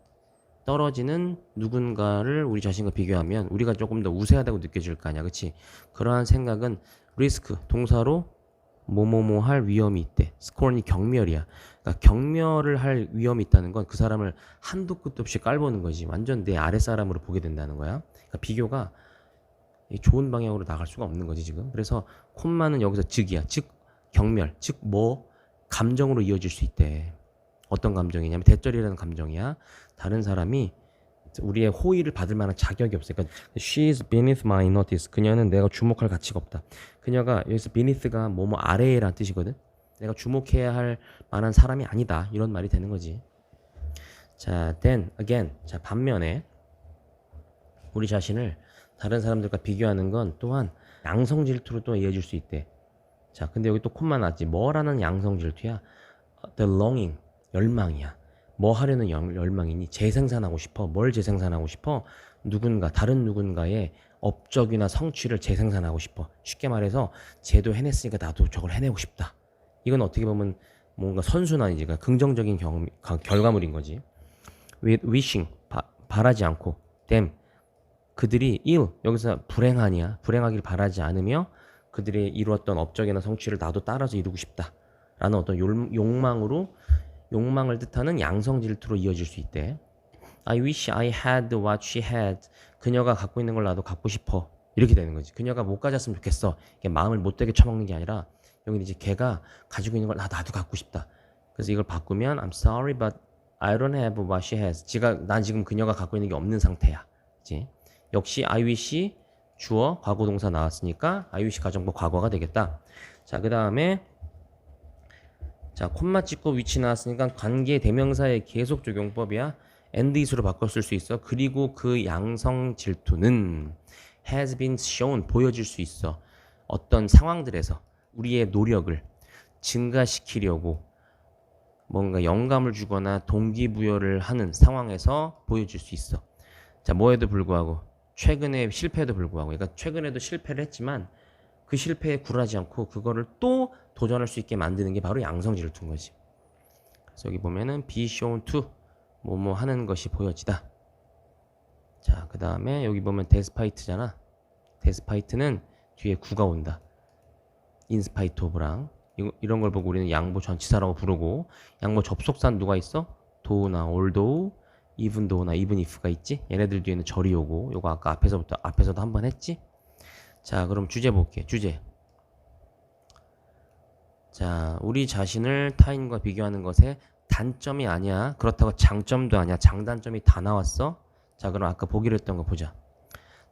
[SPEAKER 1] 누군가를 우리 자신과 비교하면 우리가 조금 더 우세하다고 느껴질 거 아니야. 그치? 그러한 생각은 리스크, 동사로 뭐뭐뭐 할 위험이 있대. 스코어는 경멸이야. 그러니까 경멸을 할 위험이 있다는 건 그 사람을 한도 끝도 없이 깔보는 거지. 완전 내 아랫사람으로 보게 된다는 거야. 그러니까 비교가 좋은 방향으로 나갈 수가 없는 거지 지금. 그래서 콤마는 여기서 즉이야. 즉 경멸, 즉 뭐 감정으로 이어질 수 있대. 어떤 감정이냐면 대절이라는 감정이야. 다른 사람이 우리의 호의를 받을 만한 자격이 없어. 그러니까 she is beneath my notice. 그녀는 내가 주목할 가치가 없다. 그녀가 여기서 beneath가 뭐뭐 아래라는 뜻이거든. 내가 주목해야 할 만한 사람이 아니다. 이런 말이 되는 거지. 자, then again. 자, 반면에 우리 자신을 다른 사람들과 비교하는 건 또한 양성 질투로 또 이어질 수 있대. 자, 근데 여기 또 콤마 나왔지. 뭐라는 양성 질투야? The longing. 열망이야. 뭐 하려는 열망이니? 재생산하고 싶어. 뭘 재생산하고 싶어? 다른 누군가의 업적이나 성취를 재생산하고 싶어. 쉽게 말해서 쟤도 해냈으니까 나도 저걸 해내고 싶다. 이건 어떻게 보면 뭔가 선순환이지. 그러니까 긍정적인 결과물인 거지. With wishing, 바라지 않고 them, 그들이 여기서 불행하냐? 불행하길 바라지 않으며 그들이 이루었던 업적이나 성취를 나도 따라서 이루고 싶다. 라는 어떤 욕망을 뜻하는 양성 질투로 이어질 수 있대. I wish I had what she had. 그녀가 갖고 있는 걸 나도 갖고 싶어. 이렇게 되는 거지. 그녀가 못 가졌으면 좋겠어. 이게 마음을 못되게 처먹는 게 아니라 여기 이제 걔가 가지고 있는 걸 나도 갖고 싶다. 그래서 이걸 바꾸면 I'm sorry but I don't have what she has. 난 지금 그녀가 갖고 있는 게 없는 상태야. 그치? 역시 I wish 주어 과거 동사 나왔으니까 I wish 가정법 과거가 되겠다. 자, 그 다음에 자, 콤마 찍고 위치 나왔으니까 관계 대명사의 계속 적용법이야. and is로 바꿔 쓸 수 있어. 그리고 그 양성 질투는 has been shown 보여질 수 있어. 어떤 상황들에서 우리의 노력을 증가시키려고 뭔가 영감을 주거나 동기부여를 하는 상황에서 보여질 수 있어. 자, 뭐에도 불구하고 최근에 실패에도 불구하고 그러니까 최근에도 실패를 했지만 그 실패에 굴하지 않고 그거를 또 도전할 수 있게 만드는 게 바로 양성 질투인 거지. 그래서 여기 보면은 be shown to 뭐뭐 하는 것이 보여지다. 자, 그 다음에 여기 보면 despite잖아. despite는 뒤에 구가 온다. in spite of랑 이런 걸 보고 우리는 양보 전치사라고 부르고 양보 접속사는 누가 있어? though,나 although, even though나 even if가 있지? 얘네들 뒤에는 절이 오고 요거 아까 앞에서도 한번 했지? 자, 그럼 주제 볼게. 주제. 자, 우리 자신을 타인과 비교하는 것에 단점이 아니야. 그렇다고 장점도 아니야. 장단점이 다 나왔어. 자, 그럼 아까 보기로 했던 거 보자.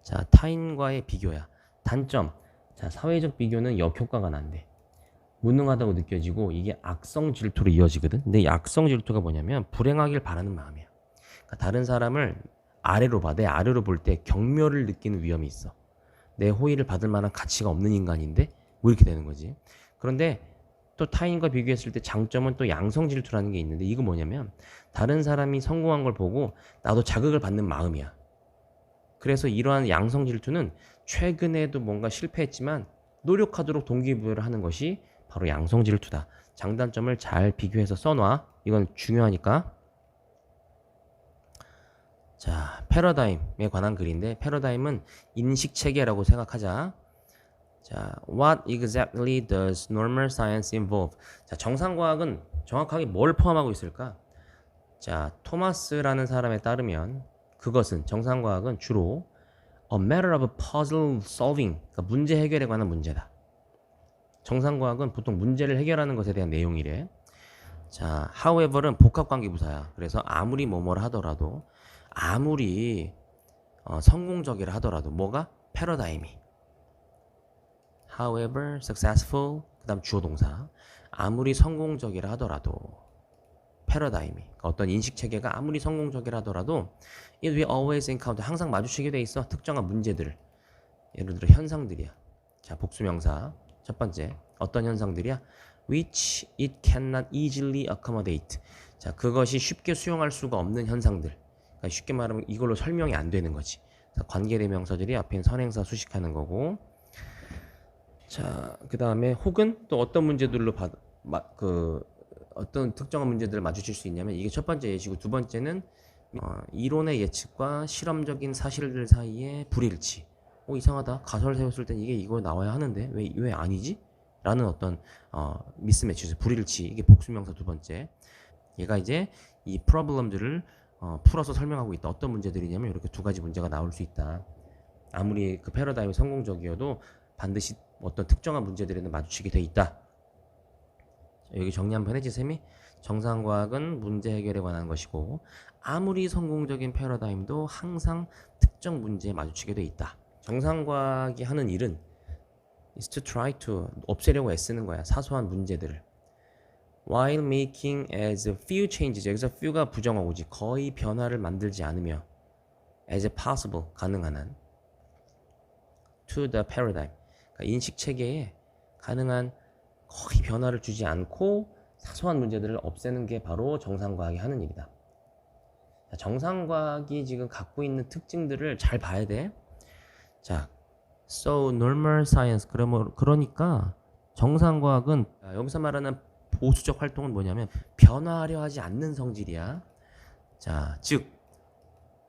[SPEAKER 1] 자, 타인과의 비교야. 단점. 자, 사회적 비교는 역효과가 난대. 무능하다고 느껴지고 이게 악성 질투로 이어지거든. 근데 이 악성 질투가 뭐냐면 불행하길 바라는 마음이야. 그러니까 다른 사람을 아래로 봐. 내 아래로 볼 때 경멸을 느끼는 위험이 있어. 내 호의를 받을 만한 가치가 없는 인간인데 뭐 이렇게 되는 거지. 그런데 또 타인과 비교했을 때 장점은 또 양성 질투라는 게 있는데 이거 뭐냐면 다른 사람이 성공한 걸 보고 나도 자극을 받는 마음이야. 그래서 이러한 양성 질투는 최근에도 뭔가 실패했지만 노력하도록 동기부여를 하는 것이 바로 양성 질투다. 장단점을 잘 비교해서 써놔. 이건 중요하니까. 자, 패러다임에 관한 글인데 패러다임은 인식체계라고 생각하자. 자, what exactly does normal science involve? 자, 정상과학은 정확하게 뭘 포함하고 있을까? 자, 토마스라는 사람에 따르면 그것은 정상과학은 주로 a matter of puzzle solving, 그러니까 문제 해결에 관한 문제다. 정상과학은 보통 문제를 해결하는 것에 대한 내용이래. 자, however는 복합관계부사야. 그래서 아무리 뭐뭐를 하더라도 아무리 성공적이라 하더라도 뭐가? 패러다임이 however successful 그 다음 주어 동사 아무리 성공적이라 하더라도 패러다임이 그러니까 어떤 인식체계가 아무리 성공적이라 하더라도 it will always encounter 항상 마주치게 돼 있어. 특정한 문제들을. 예를 들어 현상들이야. 자, 복수명사 첫 번째 어떤 현상들이야? which it cannot easily accommodate. 자, 그것이 쉽게 수용할 수가 없는 현상들. 그러니까 쉽게 말하면 이걸로 설명이 안 되는 거지. 자, 관계대명사들이 앞에 선행사 수식하는 거고. 자, 그 다음에 혹은 또 어떤 문제들로 어떤 특정한 문제들을 마주칠 수 있냐면 이게 첫 번째 예시고 두 번째는 이론의 예측과 실험적인 사실들 사이의 불일치. 이상하다. 가설 세웠을 땐 이게 이거 나와야 하는데 왜 아니지? 라는 어떤 미스매치, 불일치. 이게 복수명사 두 번째. 얘가 이제 이 프로블럼들을 풀어서 설명하고 있다. 어떤 문제들이냐면 이렇게 두 가지 문제가 나올 수 있다. 아무리 그 패러다임이 성공적이어도 반드시 어떤 특정한 문제들에는 마주치게 돼 있다. 여기 정리 한번 해지 쌤이. 정상과학은 문제 해결에 관한 것이고 아무리 성공적인 패러다임도 항상 특정 문제에 마주치게 돼 있다. 정상과학이 하는 일은 is to try to 없애려고 애쓰는 거야. 사소한 문제들을. while making as few changes. 여기서 few가 부정어구지. 거의 변화를 만들지 않으며 as possible 가능한 한 to the paradigm. 그러니까 인식체계에 가능한 거의 변화를 주지 않고 사소한 문제들을 없애는 게 바로 정상과학이 하는 일이다. 자, 정상과학이 지금 갖고 있는 특징들을 잘 봐야 돼. 자, so normal science 그러니까 정상과학은 여기서 말하는 보수적 활동은 뭐냐면 변화하려 하지 않는 성질이야. 자, 즉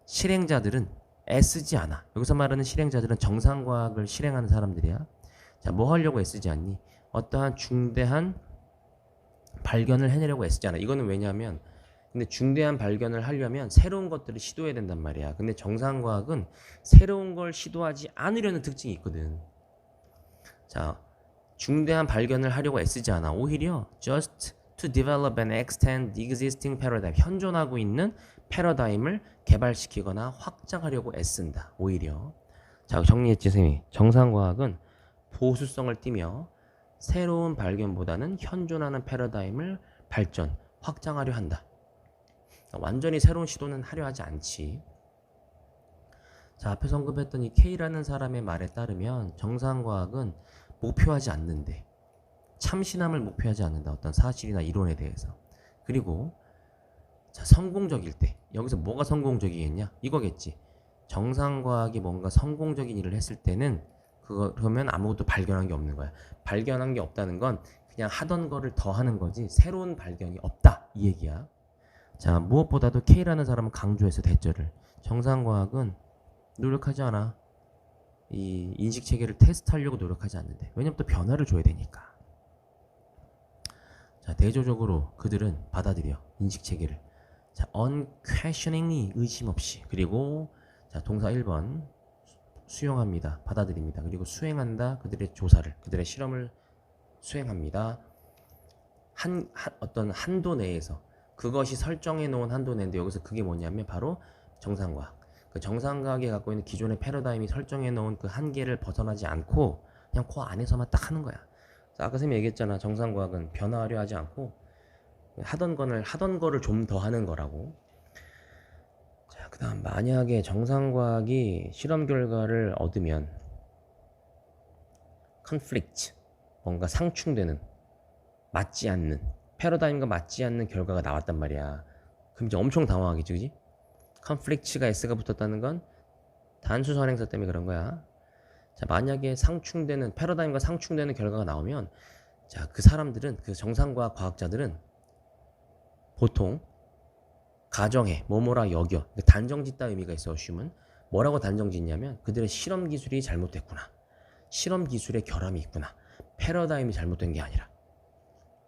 [SPEAKER 1] 실행자들은 애쓰지 않아. 여기서 말하는 실행자들은 정상과학을 실행하는 사람들이야. 자, 뭐 하려고 애쓰지 않니? 어떠한 중대한 발견을 해내려고 애쓰지 않아. 이거는 왜냐하면 근데 중대한 발견을 하려면 새로운 것들을 시도해야 된단 말이야. 근데 정상과학은 새로운 걸 시도하지 않으려는 특징이 있거든. 자, 중대한 발견을 하려고 애쓰지 않아. 오히려 just to develop and extend the existing paradigm. 현존하고 있는 패러다임을 개발시키거나 확장하려고 애쓴다. 오히려. 자, 정리했지, 선생님이. 정상과학은 보수성을 띠며 새로운 발견보다는 현존하는 패러다임을 발전, 확장하려 한다. 완전히 새로운 시도는 하려 하지 않지. 자, 앞에서 언급했던 이 K라는 사람의 말에 따르면 정상과학은 목표하지 않는데, 참신함을 목표하지 않는다. 어떤 사실이나 이론에 대해서. 그리고 자, 성공적일 때, 여기서 뭐가 성공적이겠냐? 이거겠지. 정상과학이 뭔가 성공적인 일을 했을 때는 그러면 아무것도 발견한 게 없는 거야. 발견한 게 없다는 건 그냥 하던 거를 더 하는 거지 새로운 발견이 없다 이 얘기야. 자, 무엇보다도 K라는 사람은 강조해서 대절을, 정상과학은 노력하지 않아. 이 인식체계를 테스트하려고 노력하지 않는데, 왜냐면 또 변화를 줘야 되니까. 자, 대조적으로 그들은 받아들여 인식체계를. 자, unquestioningly, 의심 없이. 그리고 자, 동사 1번 수용합니다. 받아들입니다. 그리고 수행한다. 그들의 조사를, 그들의 실험을 수행합니다. 어떤 한도 내에서, 그것이 설정해 놓은 한도 내인데, 여기서 그게 뭐냐면 바로 정상과학. 그 정상과학이 갖고 있는 기존의 패러다임이 설정해 놓은 그 한계를 벗어나지 않고 그냥 그 안에서만 딱 하는 거야. 아까 선생님이 얘기했잖아. 정상과학은 변화하려 하지 않고 하던 거를 좀 더 하는 거라고. 자, 그 다음 만약에 정상과학이 실험 결과를 얻으면 conflict, 뭔가 상충되는, 맞지 않는, 패러다임과 맞지 않는 결과가 나왔단 말이야. 그럼 이제 엄청 당황하겠지, 그지? conflict가 S가 붙었다는 건 단수 선행사 때문에 그런 거야. 자, 만약에 상충되는, 패러다임과 상충되는 결과가 나오면, 자, 그 사람들은, 그 정상과학 과학자들은 보통 가정해, 뭐뭐라 여겨. 단정짓다 의미가 있어, assume은. 뭐라고 단정짓냐면 그들의 실험 기술이 잘못됐구나, 실험 기술의 결함이 있구나, 패러다임이 잘못된 게 아니라.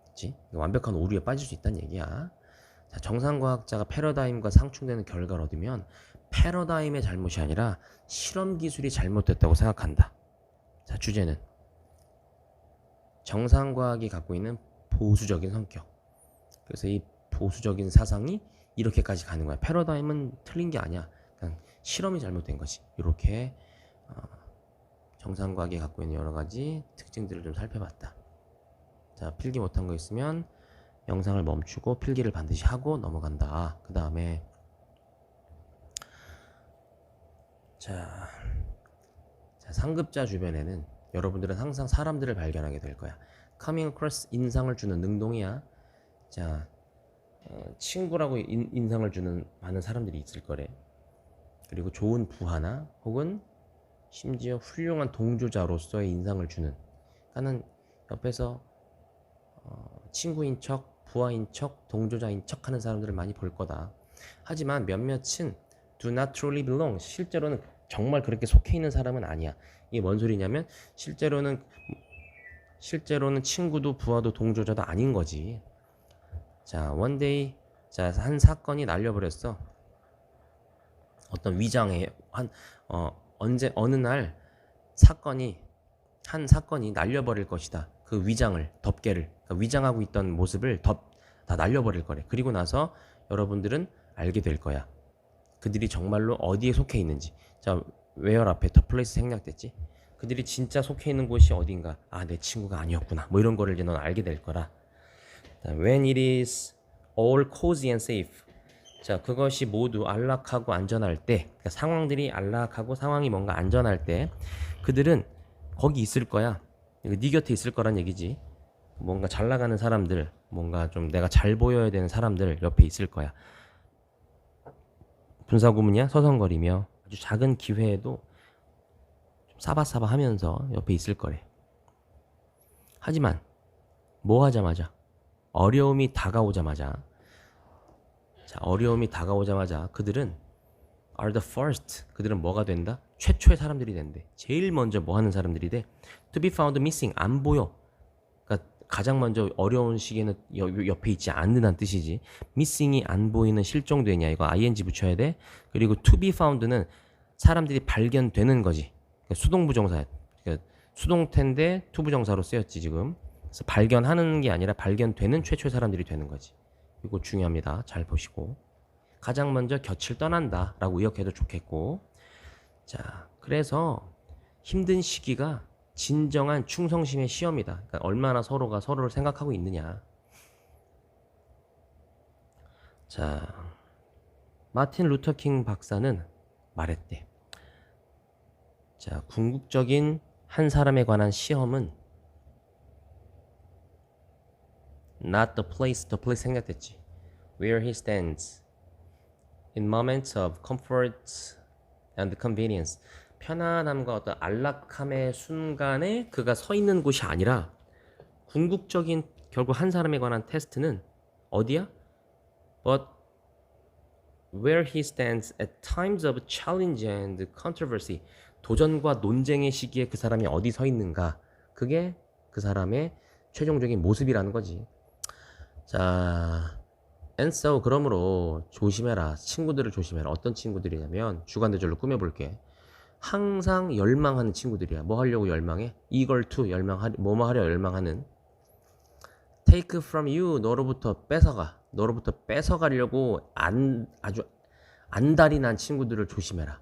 [SPEAKER 1] 그치? 완벽한 오류에 빠질 수 있다는 얘기야. 자, 정상과학자가 패러다임과 상충되는 결과를 얻으면 패러다임의 잘못이 아니라 실험 기술이 잘못됐다고 생각한다. 자, 주제는 정상과학이 갖고 있는 보수적인 성격. 그래서 이 보수적인 사상이 이렇게까지 가는 거야. 패러다임은 틀린 게 아니야. 그냥 실험이 잘못된 거지. 이렇게 정상과학이 갖고 있는 여러 가지 특징들을 좀 살펴봤다. 자, 필기 못한 거 있으면 영상을 멈추고 필기를 반드시 하고 넘어간다. 그 다음에 자, 상급자 주변에는 여러분들은 항상 사람들을 발견하게 될 거야. coming across, 인상을 주는 능동이야. 자, 친구라고 인상을 주는 많은 사람들이 있을 거래. 그리고 좋은 부하나 혹은 심지어 훌륭한 동조자로서의 인상을 주는, 그러니까는 옆에서 친구인 척, 부하인 척, 동조자인 척 하는 사람들을 많이 볼 거다. 하지만 몇몇은 do not truly belong, 실제로는 정말 그렇게 속해 있는 사람은 아니야. 이게 뭔 소리냐면 실제로는 친구도 부하도 동조자도 아닌 거지. 자, one day, 자, 한 사건이 날려버렸어. 어떤 위장에 어느 날 한 사건이 날려버릴 것이다. 그 위장을, 덮개를, 그러니까 위장하고 있던 모습을 다 날려버릴 거래. 그리고 나서 여러분들은 알게 될 거야. 그들이 정말로 어디에 속해 있는지. 자, where 앞에 the place 생략됐지? 그들이 진짜 속해 있는 곳이 어딘가. 아, 내 친구가 아니었구나. 뭐 이런 거를 이제 넌 알게 될 거라. When it is all cozy and safe. 자, 그것이 모두 안락하고 안전할 때, 그러니까 상황들이 안락하고 상황이 뭔가 안전할 때 그들은 거기 있을 거야. 네 곁에 있을 거란 얘기지. 뭔가 잘 나가는 사람들, 뭔가 좀 내가 잘 보여야 되는 사람들 옆에 있을 거야. 분사구문이야. 서성거리며 아주 작은 기회에도 좀 사바사바 하면서 옆에 있을 거래. 하지만 뭐 하자마자, 어려움이 다가오자마자 그들은 are the first, 그들은 뭐가 된다? 최초의 사람들이 된대. 제일 먼저 뭐 하는 사람들이 돼? to be found missing, 안 보여. 그러니까 가장 먼저 어려운 시기에는 옆에 있지 않는다는 뜻이지. missing이 안 보이는, 실종되냐, 이거 ing 붙여야 돼. 그리고 to be found는 사람들이 발견되는 거지. 그러니까 수동부정사, 그러니까 수동태인데 투부정사로 쓰였지 지금. 그래서 발견하는 게 아니라 발견되는 최초의 사람들이 되는 거지. 이거 중요합니다. 잘 보시고. 가장 먼저 곁을 떠난다 라고 의역해도 좋겠고. 자, 그래서 힘든 시기가 진정한 충성심의 시험이다. 그러니까 얼마나 서로가 서로를 생각하고 있느냐. 자, 마틴 루터 킹 박사는 말했대. 자, 궁극적인 한 사람에 관한 시험은 not the place 생략됐지. Where he stands in moments of comfort and convenience. 편안함과 어떤 안락함의 순간에 그가 서 있는 곳이 아니라 궁극적인 결국 한 사람에 관한 테스트는 어디야? But where he stands at times of challenge and controversy. 도전과 논쟁의 시기에 그 사람이 어디 서 있는가. 그게 그 사람의 최종적인 모습이라는 거지. 자, and so 그러므로 조심해라. 친구들을 조심해라. 어떤 친구들이냐면 주관대절로 꾸며볼게. 항상 열망하는 친구들이야. 뭐 하려고 열망해? eager to 뭐뭐 하려 열망하는. take from you 너로부터 뺏어가려고 아주 안달이 난 친구들을 조심해라.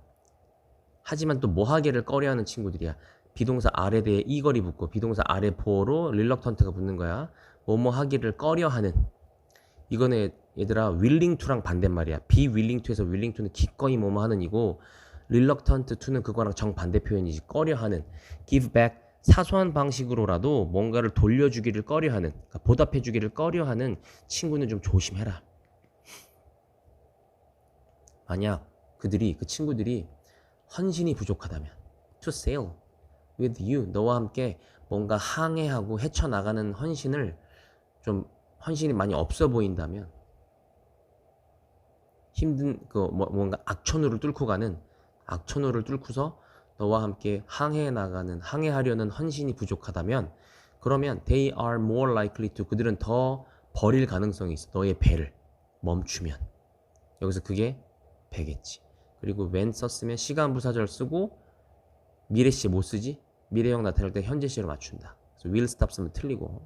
[SPEAKER 1] 하지만 또 뭐 하기를 꺼려하는 친구들이야. 비동사 R에 대해 eager이 붙고 비동사 R에 보어로 reluctant가 붙는 거야. 뭐뭐 하기를 꺼려하는. 이거는 얘들아 willing to랑 반대말이야. be willing to에서 willing to는 기꺼이 뭐뭐 하는 이고 reluctant to는 그거랑 정반대 표현이지. 꺼려하는. give back 사소한 방식으로라도 뭔가를 돌려주기를 꺼려하는, 그러니까 보답해주기를 꺼려하는 친구는 좀 조심해라. 만약 그 친구들이 헌신이 부족하다면 to sail with you 너와 함께 뭔가 항해하고 헤쳐나가는 헌신이 많이 없어 보인다면 힘든 뭔가 악천후를 뚫고서 너와 함께 항해하려는 헌신이 부족하다면 그러면 they are more likely to 그들은 더 버릴 가능성이 있어. 너의 배를 멈추면. 여기서 그게 배겠지. 그리고 when 썼으면 시간 부사절 쓰고 미래시 못 쓰지? 미래형 나타낼 때 현재시로 맞춘다. 그래서 will stop 쓰면 틀리고.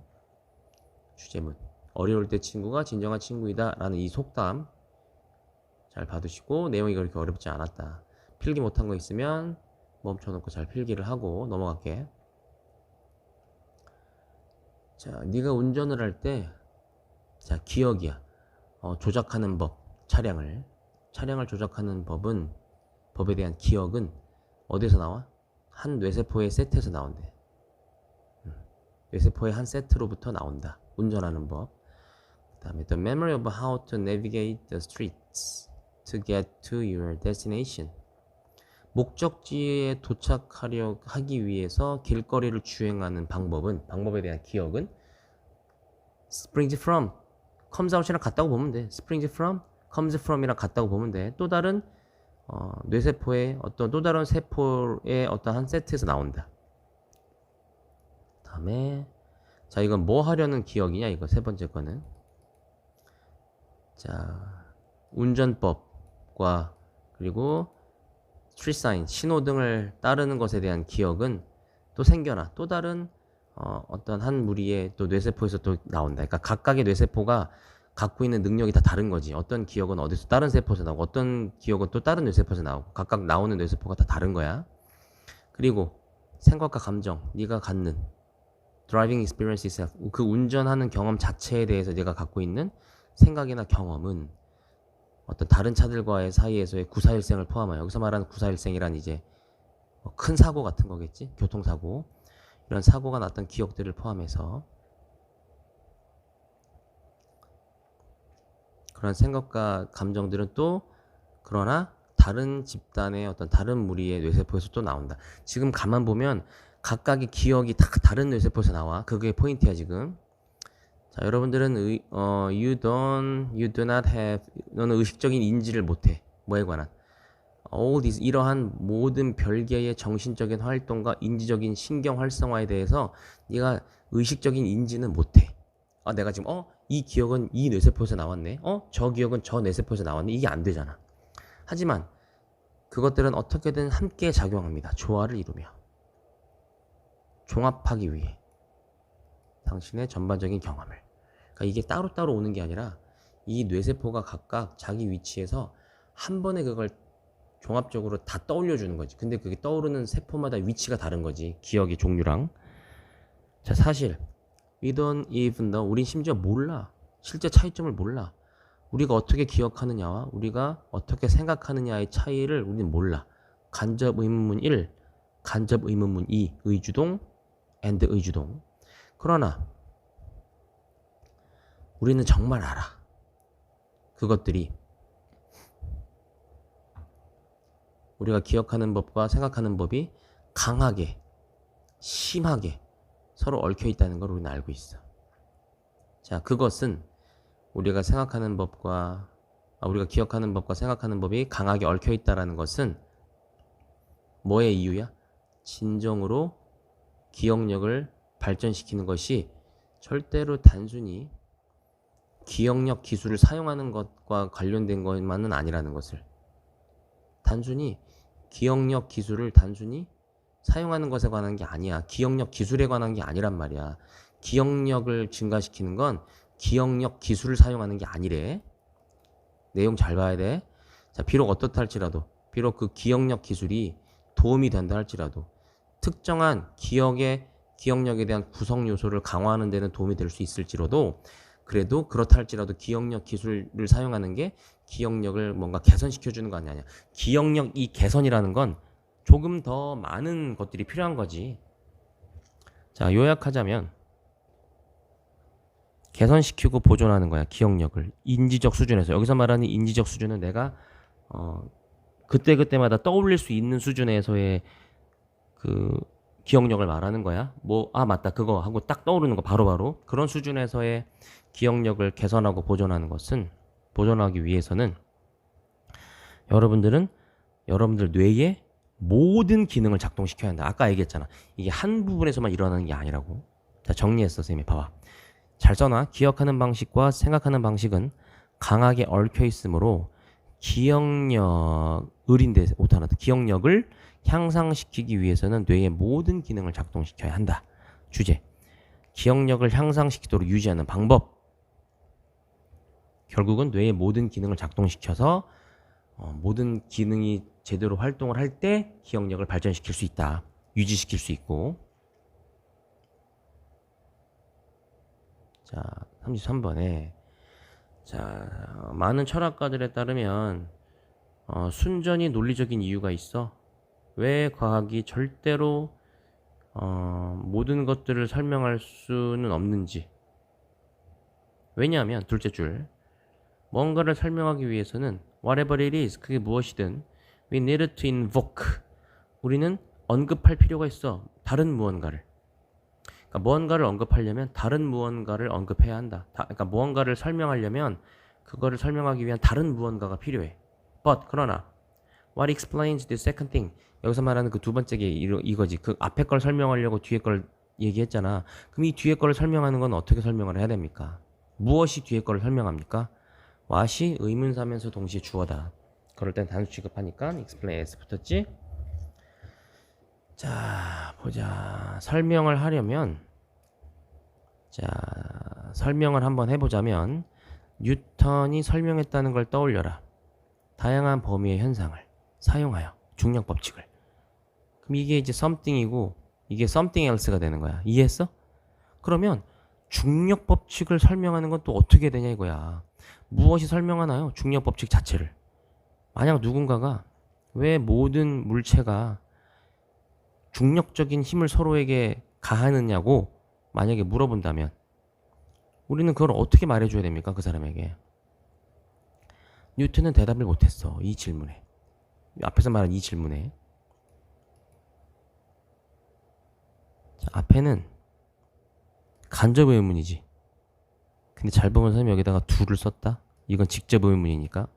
[SPEAKER 1] 주제문. 어려울 때 친구가 진정한 친구이다 라는 이 속담 잘 봐두시고 내용이 그렇게 어렵지 않았다. 필기 못한 거 있으면 멈춰놓고 잘 필기를 하고 넘어갈게. 자, 네가 운전을 할 때 자, 기억이야. 조작하는 법, 차량을 조작하는 법에 대한 기억은 어디서 나와? 한 뇌세포의 세트에서 나온대. 뇌세포의 한 세트로부터 나온다. 운전하는 법. 그 다음에 the memory of how to navigate the streets to get to your destination. 목적지에 도착하기 위해서 길거리를 주행하는 방법에 대한 기억은 springs from, comes out이랑 같다고 보면 돼. springs from, comes from이랑 같다고 보면 돼. 또 다른 뇌세포의 또 다른 세포의 어떤 한 세트에서 나온다. 다음에 자, 이건 뭐 하려는 기억이냐? 이거 세 번째 거는 자, 운전법과 그리고 스트리트 사인, 신호등을 따르는 것에 대한 기억은 또 생겨나. 또 다른 어떤 한 무리의 또 뇌세포에서 또 나온다. 그러니까 각각의 뇌세포가 갖고 있는 능력이 다 다른 거지. 어떤 기억은 어디서 다른 세포에서 나오고 어떤 기억은 또 다른 뇌세포에서 나오고 각각 나오는 뇌세포가 다 다른 거야. 그리고 생각과 감정, 네가 갖는 driving experience itself, 그 운전하는 경험 자체에 대해서 네가 갖고 있는 생각이나 경험은 어떤 다른 차들과의 사이에서의 구사일생을 포함하여 여기서 말하는 구사일생이란 이제 큰 사고 같은 거겠지. 교통사고. 이런 사고가 났던 기억들을 포함해서 그런 생각과 감정들은 또 그러나 다른 집단의 어떤 다른 무리의 뇌세포에서 또 나온다. 지금 가만 보면 각각의 기억이 다 다른 뇌세포에서 나와. 그게 포인트야 지금. 자, 여러분들은 you do not have, 너는 의식적인 인지를 못해. 뭐에 관한? all these, 이러한 모든 별개의 정신적인 활동과 인지적인 신경 활성화에 대해서 네가 의식적인 인지는 못해. 내가 지금 이 기억은 이 뇌세포에서 나왔네. 저 기억은 저 뇌세포에서 나왔네. 이게 안 되잖아. 하지만 그것들은 어떻게든 함께 작용합니다. 조화를 이루며 종합하기 위해 당신의 전반적인 경험을. 그러니까 이게 따로따로 오는 게 아니라 이 뇌세포가 각각 자기 위치에서 한 번에 그걸 종합적으로 다 떠올려 주는 거지. 근데 그게 떠오르는 세포마다 위치가 다른 거지. 기억의 종류랑. 자, 사실 we don't even know, 우린 심지어 몰라. 실제 차이점을 몰라. 우리가 어떻게 기억하느냐와 우리가 어떻게 생각하느냐의 차이를 우리는 몰라. 간접 의문문 1, 간접 의문문 2, 의주동, and 의주동. 그러나 우리는 정말 알아. 그것들이 우리가 기억하는 법과 생각하는 법이 강하게, 심하게 서로 얽혀 있다는 걸 우리는 알고 있어. 자, 그것은 우리가 생각하는 법과 우리가 기억하는 법과 생각하는 법이 강하게 얽혀 있다는 것은 뭐의 이유야? 진정으로 기억력을 발전시키는 것이 절대로 단순히 기억력 기술을 사용하는 것과 관련된 것만은 아니라는 것을. 단순히 기억력 기술을 단순히 사용하는 것에 관한 게 아니야. 기억력 기술에 관한 게 아니란 말이야. 기억력을 증가시키는 건 기억력 기술을 사용하는 게 아니래. 내용 잘 봐야 돼. 자, 비록 어떻다 할지라도, 비록 그 기억력 기술이 도움이 된다 할지라도 특정한 기억력에 대한 구성 요소를 강화하는 데는 도움이 될 수 있을지라도, 그래도 그렇다 할지라도 기억력 기술을 사용하는 게 기억력을 뭔가 개선시켜주는 거 아니야. 기억력 이 개선이라는 건 조금 더 많은 것들이 필요한 거지. 자, 요약하자면 개선시키고 보존하는 거야. 기억력을 인지적 수준에서. 여기서 말하는 인지적 수준은 내가 그때그때마다 떠올릴 수 있는 수준에서의 그 기억력을 말하는 거야. 맞다, 그거 하고 딱 떠오르는 거 바로바로. 그런 수준에서의 기억력을 개선하고 보존하기 위해서는 여러분들 뇌의 모든 기능을 작동시켜야 한다. 아까 얘기했잖아. 이게 한 부분에서만 일어나는 게 아니라고. 자, 정리했어, 선생님이. 봐봐. 잘 써놔. 기억하는 방식과 생각하는 방식은 강하게 얽혀 있으므로 기억력을 향상시키기 위해서는 뇌의 모든 기능을 작동시켜야 한다. 주제. 기억력을 향상시키도록 유지하는 방법. 결국은 뇌의 모든 기능을 작동시켜서 모든 기능이 제대로 활동을 할 때 기억력을 발전시킬 수 있다. 유지시킬 수 있고. 자, 33번에 많은 철학가들에 따르면 순전히 논리적인 이유가 있어. 왜 과학이 절대로 모든 것들을 설명할 수는 없는지. 왜냐하면 둘째 줄, 뭔가를 설명하기 위해서는 whatever it is, 그게 무엇이든 we need to invoke, 우리는 언급할 필요가 있어. 다른 무언가를. 그러니까 무언가를 언급하려면 다른 무언가를 언급해야 한다. 그러니까 무언가를 설명하려면 그거를 설명하기 위한 다른 무언가가 필요해. 그러나 what explains the second thing, 여기서 말하는 그 두 번째 게 이거지. 그 앞에 걸 설명하려고 뒤에 걸 얘기했잖아. 그럼 이 뒤에 거를 설명하는 건 어떻게 설명을 해야 됩니까? 무엇이 뒤에 거를 설명합니까? what이 의문사면서 동시에 주어다. 그럴 땐 단수 취급하니까 explain s 붙었지? 자, 보자. 설명을 한번 해보자면 뉴턴이 설명했다는 걸 떠올려라. 다양한 범위의 현상을 사용하여 중력 법칙을. 그럼 이게 이제 something이고 이게 something else가 되는 거야. 이해했어? 그러면 중력 법칙을 설명하는 건 또 어떻게 되냐 이거야. 무엇이 설명하나요? 중력 법칙 자체를. 만약 누군가가 왜 모든 물체가 중력적인 힘을 서로에게 가하느냐고 만약에 물어본다면 우리는 그걸 어떻게 말해줘야 됩니까? 그 사람에게. 뉴턴은 대답을 못했어. 이 질문에. 앞에서 말한 이 질문에. 자, 앞에는 간접 의문이지. 근데 잘 보면 선생님이 여기다가 do를 썼다. 이건 직접 의문이니까.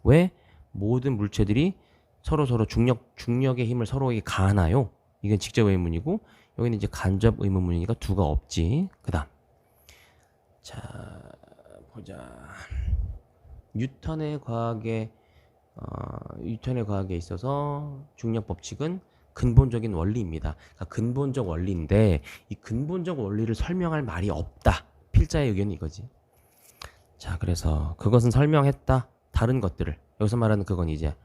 [SPEAKER 1] 왜 모든 물체들이 서로 중력의 힘을 서로에게 가하나요? 이건 직접 의문이고, 여기는 이제 간접 의문문이니까 do가 없지. 그 다음. 자, 보자. 뉴턴의 과학에 있어서 중력 법칙은 근본적인 원리입니다. 그러니까 근본적 원리인데 이 근본적 원리를 설명할 말이 없다. 필자의 의견이 이거지. 자, 그래서 그것은 설명했다. 다른 것들을. 여기서 말하는 그건 이제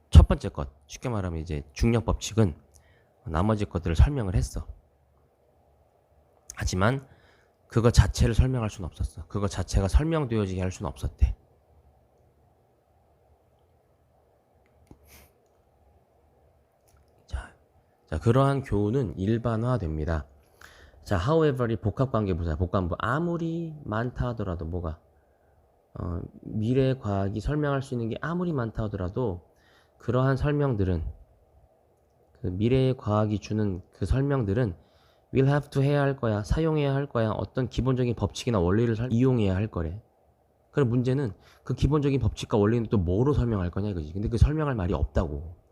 [SPEAKER 1] 첫 번째 것. 쉽게 말하면 이제 중력 법칙은 나머지 것들을 설명을 했어. 하지만 그거 자체를 설명할 수는 없었어. 그거 자체가 설명되어지게 할 수는 없었대. 자, 그러한 교훈은 일반화됩니다. 자, however이 복합관계부사야. 복합부. 아무리 많다 하더라도 뭐가 미래 과학이 설명할 수 있는 게 아무리 많다 하더라도 그러한 설명들은 그 미래의 과학이 주는 그 설명들은 will have to 해야 할 거야. 사용해야 할 거야. 어떤 기본적인 법칙이나 원리를 이용해야 할 거래. 그럼 문제는 그 기본적인 법칙과 원리는 또 뭐로 설명할 거냐 이거지. 근데 그 설명할 말이 없다고.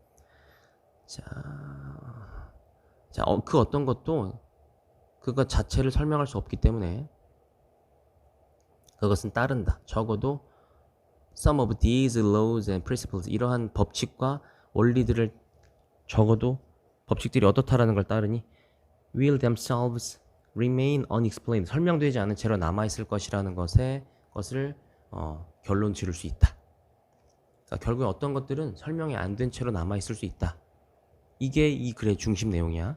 [SPEAKER 1] 자, 그 어떤 것도 그것 자체를 설명할 수 없기 때문에 그것은 따른다. 적어도 some of these laws and principles 이러한 법칙과 원리들을 적어도 법칙들이 어떻다라는 걸 따르니 will themselves remain unexplained 설명되지 않은 채로 남아있을 것이라는 것을 결론 지를 수 있다. 그러니까 결국에 어떤 것들은 설명이 안 된 채로 남아있을 수 있다. 이게 이 글의 중심 내용이야.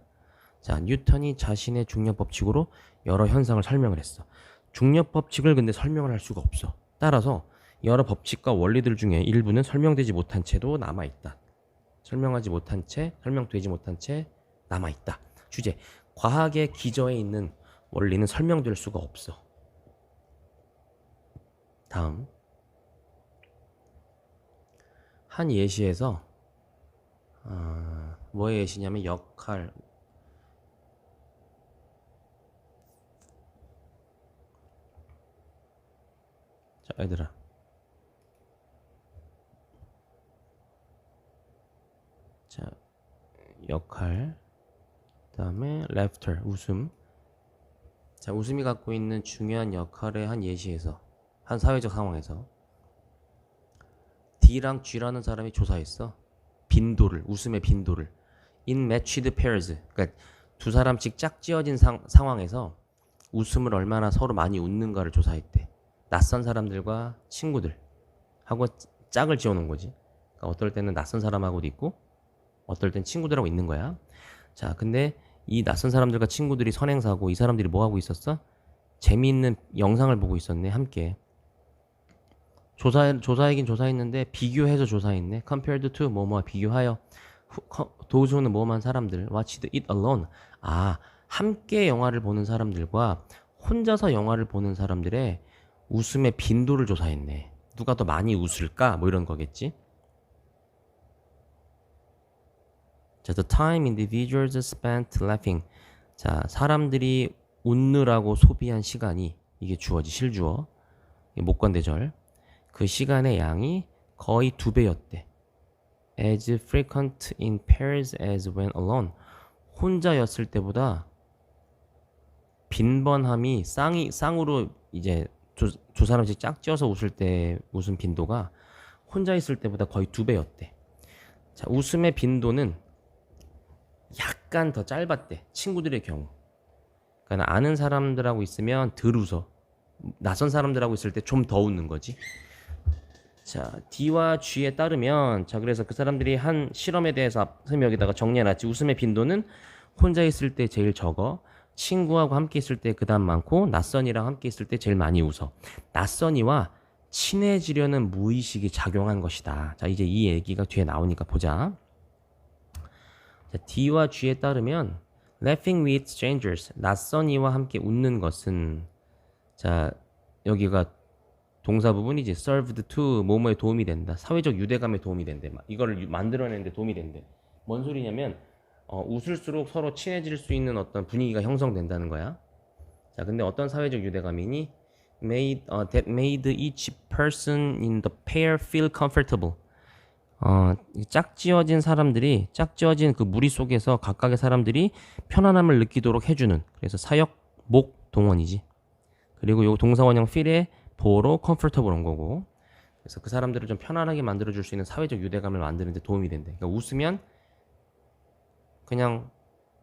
[SPEAKER 1] 자, 뉴턴이 자신의 중력 법칙으로 여러 현상을 설명을 했어. 중력 법칙을 근데 설명을 할 수가 없어. 따라서 여러 법칙과 원리들 중에 일부는 설명되지 못한 채도 남아있다. 설명되지 못한 채 남아있다. 주제, 과학의 기저에 있는 원리는 설명될 수가 없어. 다음, 한 예시에서 뭐의 예시냐면 역할. 자, 얘들아. 자, 역할. 그 다음에 laughter, 웃음. 자, 웃음이 갖고 있는 중요한 역할의 한 예시에서, 한 사회적 상황에서 D랑 G라는 사람이 조사했어. 빈도를, 웃음의 빈도를. In matched pairs. 그러니까 두 사람씩 짝지어진 상황에서 웃음을 얼마나 서로 많이 웃는가를 조사했대. 낯선 사람들과 친구들 하고 짝을 지어놓은 거지. 그러니까 어떨 때는 낯선 사람하고도 있고 어떨 땐 친구들하고 있는 거야. 자, 근데 이 낯선 사람들과 친구들이 선행사고 이 사람들이 뭐 하고 있었어? 재미있는 영상을 보고 있었네. 함께 조사하긴 조사했는데 비교해서 조사했네. compared to 뭐뭐와 비교하여. 도우즈는 뭐만 사람들 watched it alone. 아, 함께 영화를 보는 사람들과 혼자서 영화를 보는 사람들의 웃음의 빈도를 조사했네. 누가 더 많이 웃을까? 뭐 이런 거겠지. 자, the time individuals spent laughing. 자, 사람들이 웃느라고 소비한 시간이, 이게 주어지 실주어, 목관대절. 그 시간의 양이 거의 2배였대. as frequent in pairs as when alone. 혼자였을 때보다 빈번함이 쌍으로 이제 두 사람씩 짝지어서 웃을 때 웃음 빈도가 혼자 있을 때보다 거의 2배였대. 자, 웃음의 빈도는 약간 더 짧았대. 친구들의 경우. 그러니까 아는 사람들하고 있으면 덜 웃어. 낯선 사람들하고 있을 때 좀 더 웃는 거지. 자, D와 G에 따르면, 자, 그래서 그 사람들이 한 실험에 대해서 선생님이 여기다가 정리해놨지. 웃음의 빈도는 혼자 있을 때 제일 적어. 친구하고 함께 있을 때 그 다음 많고, 낯선이랑 함께 있을 때 제일 많이 웃어. 낯선이와 친해지려는 무의식이 작용한 것이다. 자, 이제 이 얘기가 뒤에 나오니까 보자. 자, D와 G에 따르면 laughing with strangers, 낯선이와 함께 웃는 것은, 자, 여기가 동사 부분이지. served to 뭐뭐에 도움이 된다. 사회적 유대감에 도움이 된대. 이거를 만들어내는데 도움이 된대. 뭔 소리냐면 웃을수록 서로 친해질 수 있는 어떤 분위기가 형성된다는 거야. 자, 근데 어떤 사회적 유대감이니? that made each person in the pair feel comfortable. 짝지어진 그 무리 속에서 각각의 사람들이 편안함을 느끼도록 해주는, 그래서 사역, 목, 동원이지. 그리고 요 동사원형 feel에 보어로 comfortable 온 거고, 그래서 그 사람들을 좀 편안하게 만들어줄 수 있는 사회적 유대감을 만드는 데 도움이 된대. 그러니까 웃으면 그냥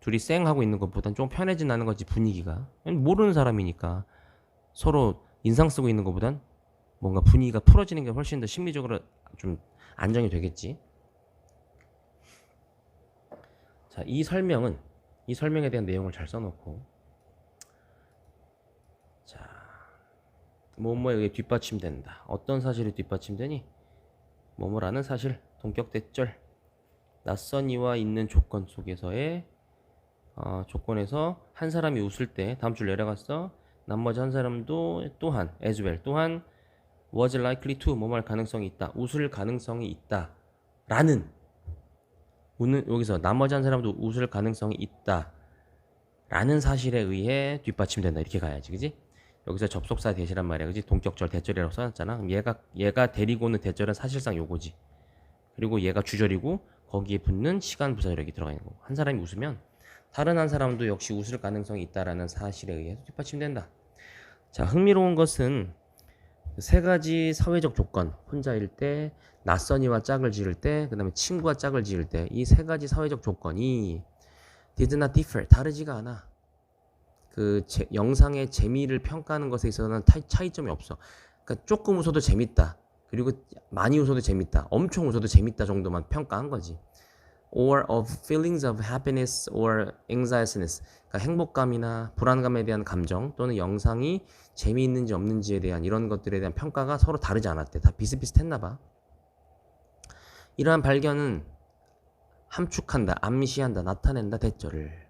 [SPEAKER 1] 둘이 쌩 하고 있는 것보단 좀 편해진다는 거지, 분위기가. 모르는 사람이니까 서로 인상 쓰고 있는 것보단 뭔가 분위기가 풀어지는 게 훨씬 더 심리적으로 좀 안정이 되겠지. 자, 이 설명에 대한 내용을 잘 써놓고, 자, 뭐뭐에 의해 뒷받침된다. 어떤 사실이 뒷받침되니? 뭐뭐라는 사실, 동격 대절. 낯선 이와 있는 조건 속에서의 조건에서 한 사람이 웃을 때 다음 줄 내려갔어. 나머지 한 사람도 또한 as well 또한 was likely to 뭐뭐 할 가능성이 있다. 웃을 가능성이 있다. 라는 여기서 나머지 한 사람도 웃을 가능성이 있다. 라는 사실에 의해 뒷받침된다. 이렇게 가야지. 그지? 여기서 접속사 대시란 말이야. 그지? 동격절 대절이라고 써놨잖아. 그럼 얘가 데리고 오는 대절은 사실상 요거지. 그리고 얘가 주절이고 거기에 붙는 시간 부사절역이 들어가 있는 거고. 한 사람이 웃으면 다른 한 사람도 역시 웃을 가능성이 있다라는 사실에 의해서 뒷받침된다. 자, 흥미로운 것은 세 가지 사회적 조건, 혼자일 때, 낯선이와 짝을 지을 때, 그 다음에 친구와 짝을 지을 때, 이 세 가지 사회적 조건이 did not differ, 다르지가 않아. 영상의 재미를 평가하는 것에 있어서는 차이점이 없어. 그러니까 조금 웃어도 재밌다. 그리고 많이 웃어도 재밌다. 엄청 웃어도 재밌다 정도만 평가한 거지. Or of feelings of happiness or anxiousness. 그러니까 행복감이나 불안감에 대한 감정 또는 영상이 재미있는지 없는지에 대한 이런 것들에 대한 평가가 서로 다르지 않았대. 다 비슷비슷했나 봐. 이러한 발견은 함축한다, 암시한다, 나타낸다 대절을.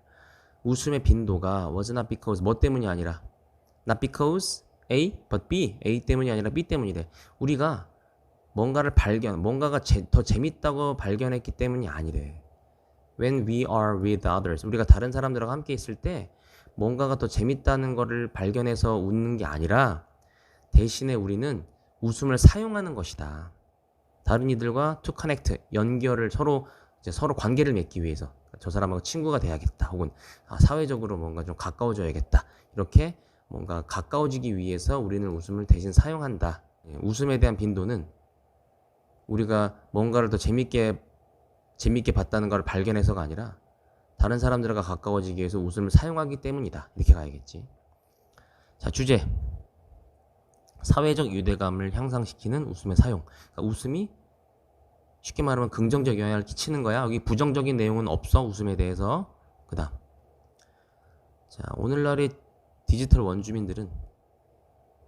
[SPEAKER 1] 웃음의 빈도가 was not because 뭐 때문이 아니라 not because A but B, A 때문이 아니라 B 때문이래. 우리가 뭔가가 더 재밌다고 발견했기 때문이 아니래. When we are with others, 우리가 다른 사람들과 함께 있을 때 뭔가가 더 재밌다는 거를 발견해서 웃는 게 아니라 대신에 우리는 웃음을 사용하는 것이다. 다른 이들과 to connect, 연결을 서로 관계를 맺기 위해서 저 사람하고 친구가 돼야겠다. 혹은 사회적으로 뭔가 좀 가까워져야겠다. 이렇게 뭔가 가까워지기 위해서 우리는 웃음을 대신 사용한다. 웃음에 대한 빈도는 우리가 뭔가를 더 재밌게 봤다는 걸 발견해서가 아니라 다른 사람들과 가까워지기 위해서 웃음을 사용하기 때문이다. 이렇게 가야겠지. 자, 주제. 사회적 유대감을 향상시키는 웃음의 사용. 그러니까 웃음이 쉽게 말하면 긍정적 영향을 끼치는 거야. 여기 부정적인 내용은 없어. 웃음에 대해서. 그 다음. 자, 오늘날의 디지털 원주민들은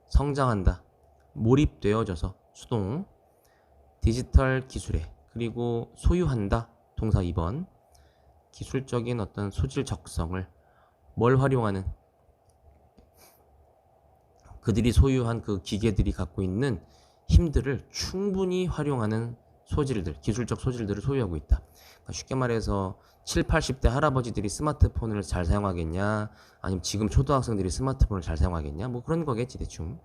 [SPEAKER 1] 성장한다. 몰입되어져서 수동. 디지털 기술에. 그리고 소유한다. 동사 2번. 기술적인 어떤 소질 적성을 뭘 활용하는? 그들이 소유한 그 기계들이 갖고 있는 힘들을 충분히 활용하는 소질들, 기술적 소질들을 소유하고 있다. 그러니까 쉽게 말해서 7, 80대 할아버지들이 스마트폰을 잘 사용하겠냐, 아니면 지금 초등학생들이 스마트폰을 잘 사용하겠냐, 뭐 그런 거겠지 대충.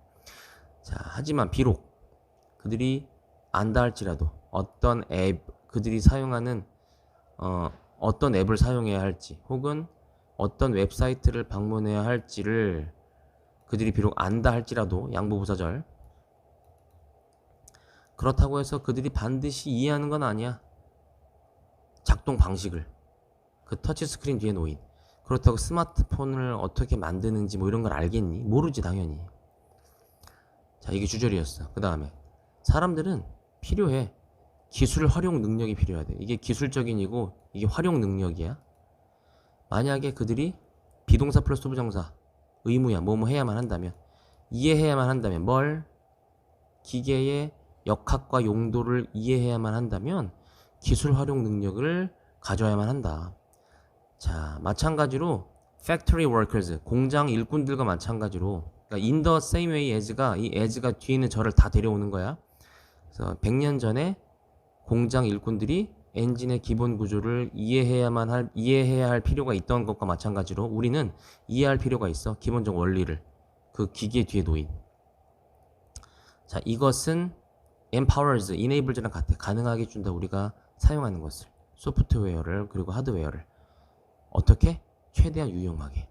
[SPEAKER 1] 자, 하지만 비록 그들이 안다 할지라도 어떤 그들이 사용하는 어떤 앱을 사용해야 할지, 혹은 어떤 웹사이트를 방문해야 할지를 그들이 비록 안다 할지라도 양보부사절. 그렇다고 해서 그들이 반드시 이해하는 건 아니야. 작동 방식을. 그 터치스크린 뒤에 놓인. 그렇다고 스마트폰을 어떻게 만드는지 뭐 이런 걸 알겠니? 모르지 당연히. 자, 이게 주절이었어. 그 다음에 사람들은 필요해. 기술 활용 능력이 필요하대. 이게 기술적인이고 이게 활용 능력이야. 만약에 그들이 비동사 플러스 부정사 의무야. 뭐뭐 해야만 한다면, 이해해야만 한다면, 뭘? 기계의 역학과 용도를 이해해야만 한다면 기술 활용 능력을 가져야만 한다. 자, 마찬가지로 factory workers, 공장 일꾼들과 마찬가지로, 그러니까 in the same way as가, 이 as가 뒤에 있는 저를 다 데려오는 거야. 그래서 100년 전에 공장 일꾼들이 엔진의 기본 구조를 이해해야 할 필요가 있던 것과 마찬가지로 우리는 이해할 필요가 있어. 기본적 원리를. 그 기계 뒤에 놓인. 자, 이것은 empowers, enables랑 같아. 가능하게 준다. 우리가 사용하는 것을. 소프트웨어를, 그리고 하드웨어를. 어떻게? 최대한 유용하게.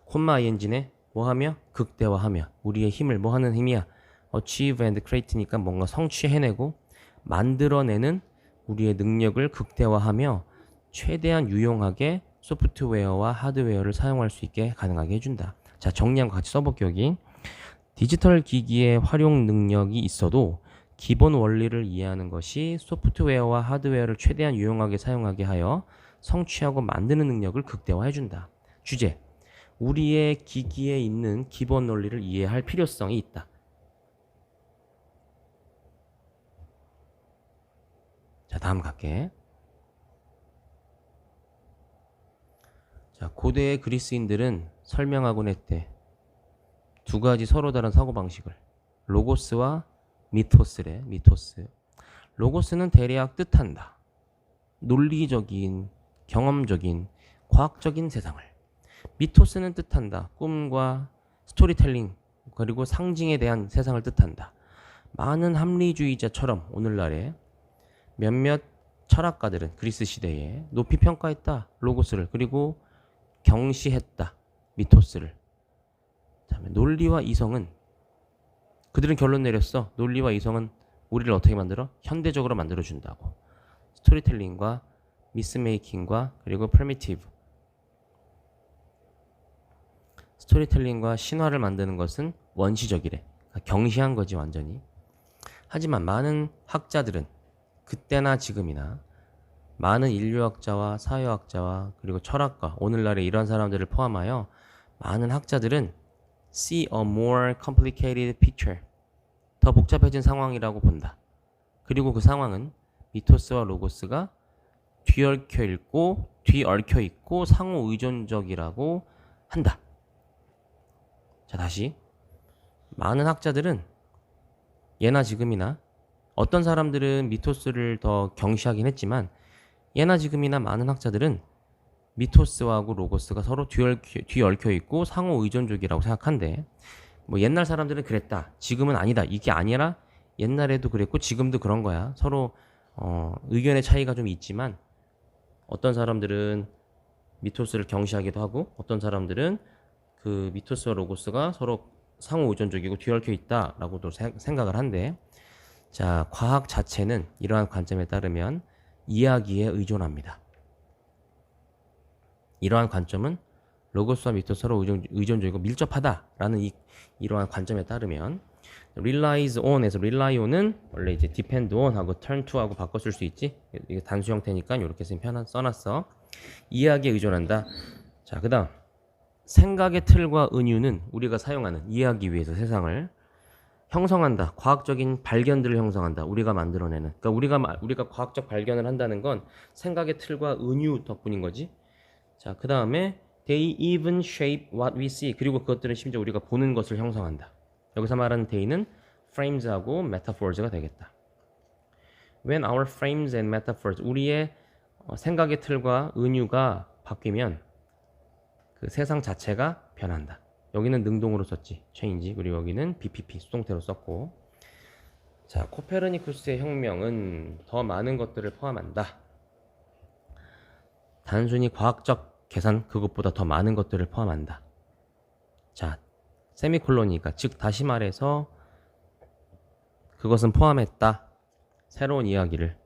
[SPEAKER 1] 콤마 ing네 뭐하며? 극대화하며. 우리의 힘을 뭐하는 힘이야? achieve and create니까 뭔가 성취해내고 만들어내는 우리의 능력을 극대화하며 최대한 유용하게 소프트웨어와 하드웨어를 사용할 수 있게 가능하게 해준다. 자, 정리한 거 같이 써볼게요. 여기. 디지털 기기의 활용 능력이 있어도 기본 원리를 이해하는 것이 소프트웨어와 하드웨어를 최대한 유용하게 사용하게 하여 성취하고 만드는 능력을 극대화해준다. 주제. 우리의 기기에 있는 기본 원리를 이해할 필요성이 있다. 자, 다음 갈게. 자, 고대의 그리스인들은 설명하곤 했대. 두 가지 서로 다른 사고방식을. 로고스와 미토스래. 미토스. 로고스는 대략 뜻한다. 논리적인, 경험적인, 과학적인 세상을. 미토스는 뜻한다. 꿈과 스토리텔링 그리고 상징에 대한 세상을 뜻한다. 많은 합리주의자처럼 오늘날에 몇몇 철학가들은 그리스 시대에 높이 평가했다. 로고스를. 그리고 경시했다. 미토스를. 다음에 논리와 이성은 그들은 결론 내렸어. 논리와 이성은 우리를 어떻게 만들어? 현대적으로 만들어준다고. 스토리텔링과 미스메이킹과 그리고 프리미티브. 스토리텔링과 신화를 만드는 것은 원시적이래. 그러니까 경시한 거지 완전히. 하지만 많은 학자들은 그때나 지금이나 많은 인류학자와 사회학자와 그리고 철학가, 오늘날의 이런 사람들을 포함하여 많은 학자들은 see a more complicated picture, 더 복잡해진 상황이라고 본다. 그리고 그 상황은 미토스와 로고스가 뒤얽혀 있고 상호 의존적이라고 한다. 자, 다시. 많은 학자들은 예나 지금이나 어떤 사람들은 미토스를 더 경시하긴 했지만 예나 지금이나 많은 학자들은 미토스하고 로고스가 서로 뒤얽혀 있고 상호 의존적이라고 생각한대. 뭐 옛날 사람들은 그랬다. 지금은 아니다. 이게 아니라 옛날에도 그랬고 지금도 그런 거야. 서로 의견의 차이가 좀 있지만 어떤 사람들은 미토스를 경시하기도 하고 어떤 사람들은 그 미토스와 로고스가 서로 상호 의존적이고 뒤얽혀 있다라고도 생각을 한대. 자, 과학 자체는 이러한 관점에 따르면 이야기에 의존합니다. 이러한 관점은 로고스와 미토스 서로 의존적이고 밀접하다라는 이러한 관점에 따르면 relies on에서 rely on은 원래 이제 depend on하고 turn to하고 바꿔 쓸 수 있지. 이게 단수 형태니까 이렇게 써놨어. 이야기에 의존한다. 자, 그다음 생각의 틀과 은유는 우리가 사용하는 이해하기 위해서 세상을 형성한다. 과학적인 발견들을 형성한다. 우리가 만들어내는. 그러니까 우리가 과학적 발견을 한다는 건 생각의 틀과 은유 덕분인 거지. 자, 그 다음에 they even shape what we see. 그리고 그것들은 심지어 우리가 보는 것을 형성한다. 여기서 말하는 they는 frames하고 metaphors가 되겠다. When our frames and metaphors, 우리의 생각의 틀과 은유가 바뀌면 그 세상 자체가 변한다. 여기는 능동으로 썼지. change. 그리고 여기는 BPP 수동태로 썼고. 자, 코페르니쿠스의 혁명은 더 많은 것들을 포함한다. 단순히 과학적 계산 그것보다 더 많은 것들을 포함한다. 자, 세미콜론이니까 즉 다시 말해서 그것은 포함했다. 새로운 이야기를.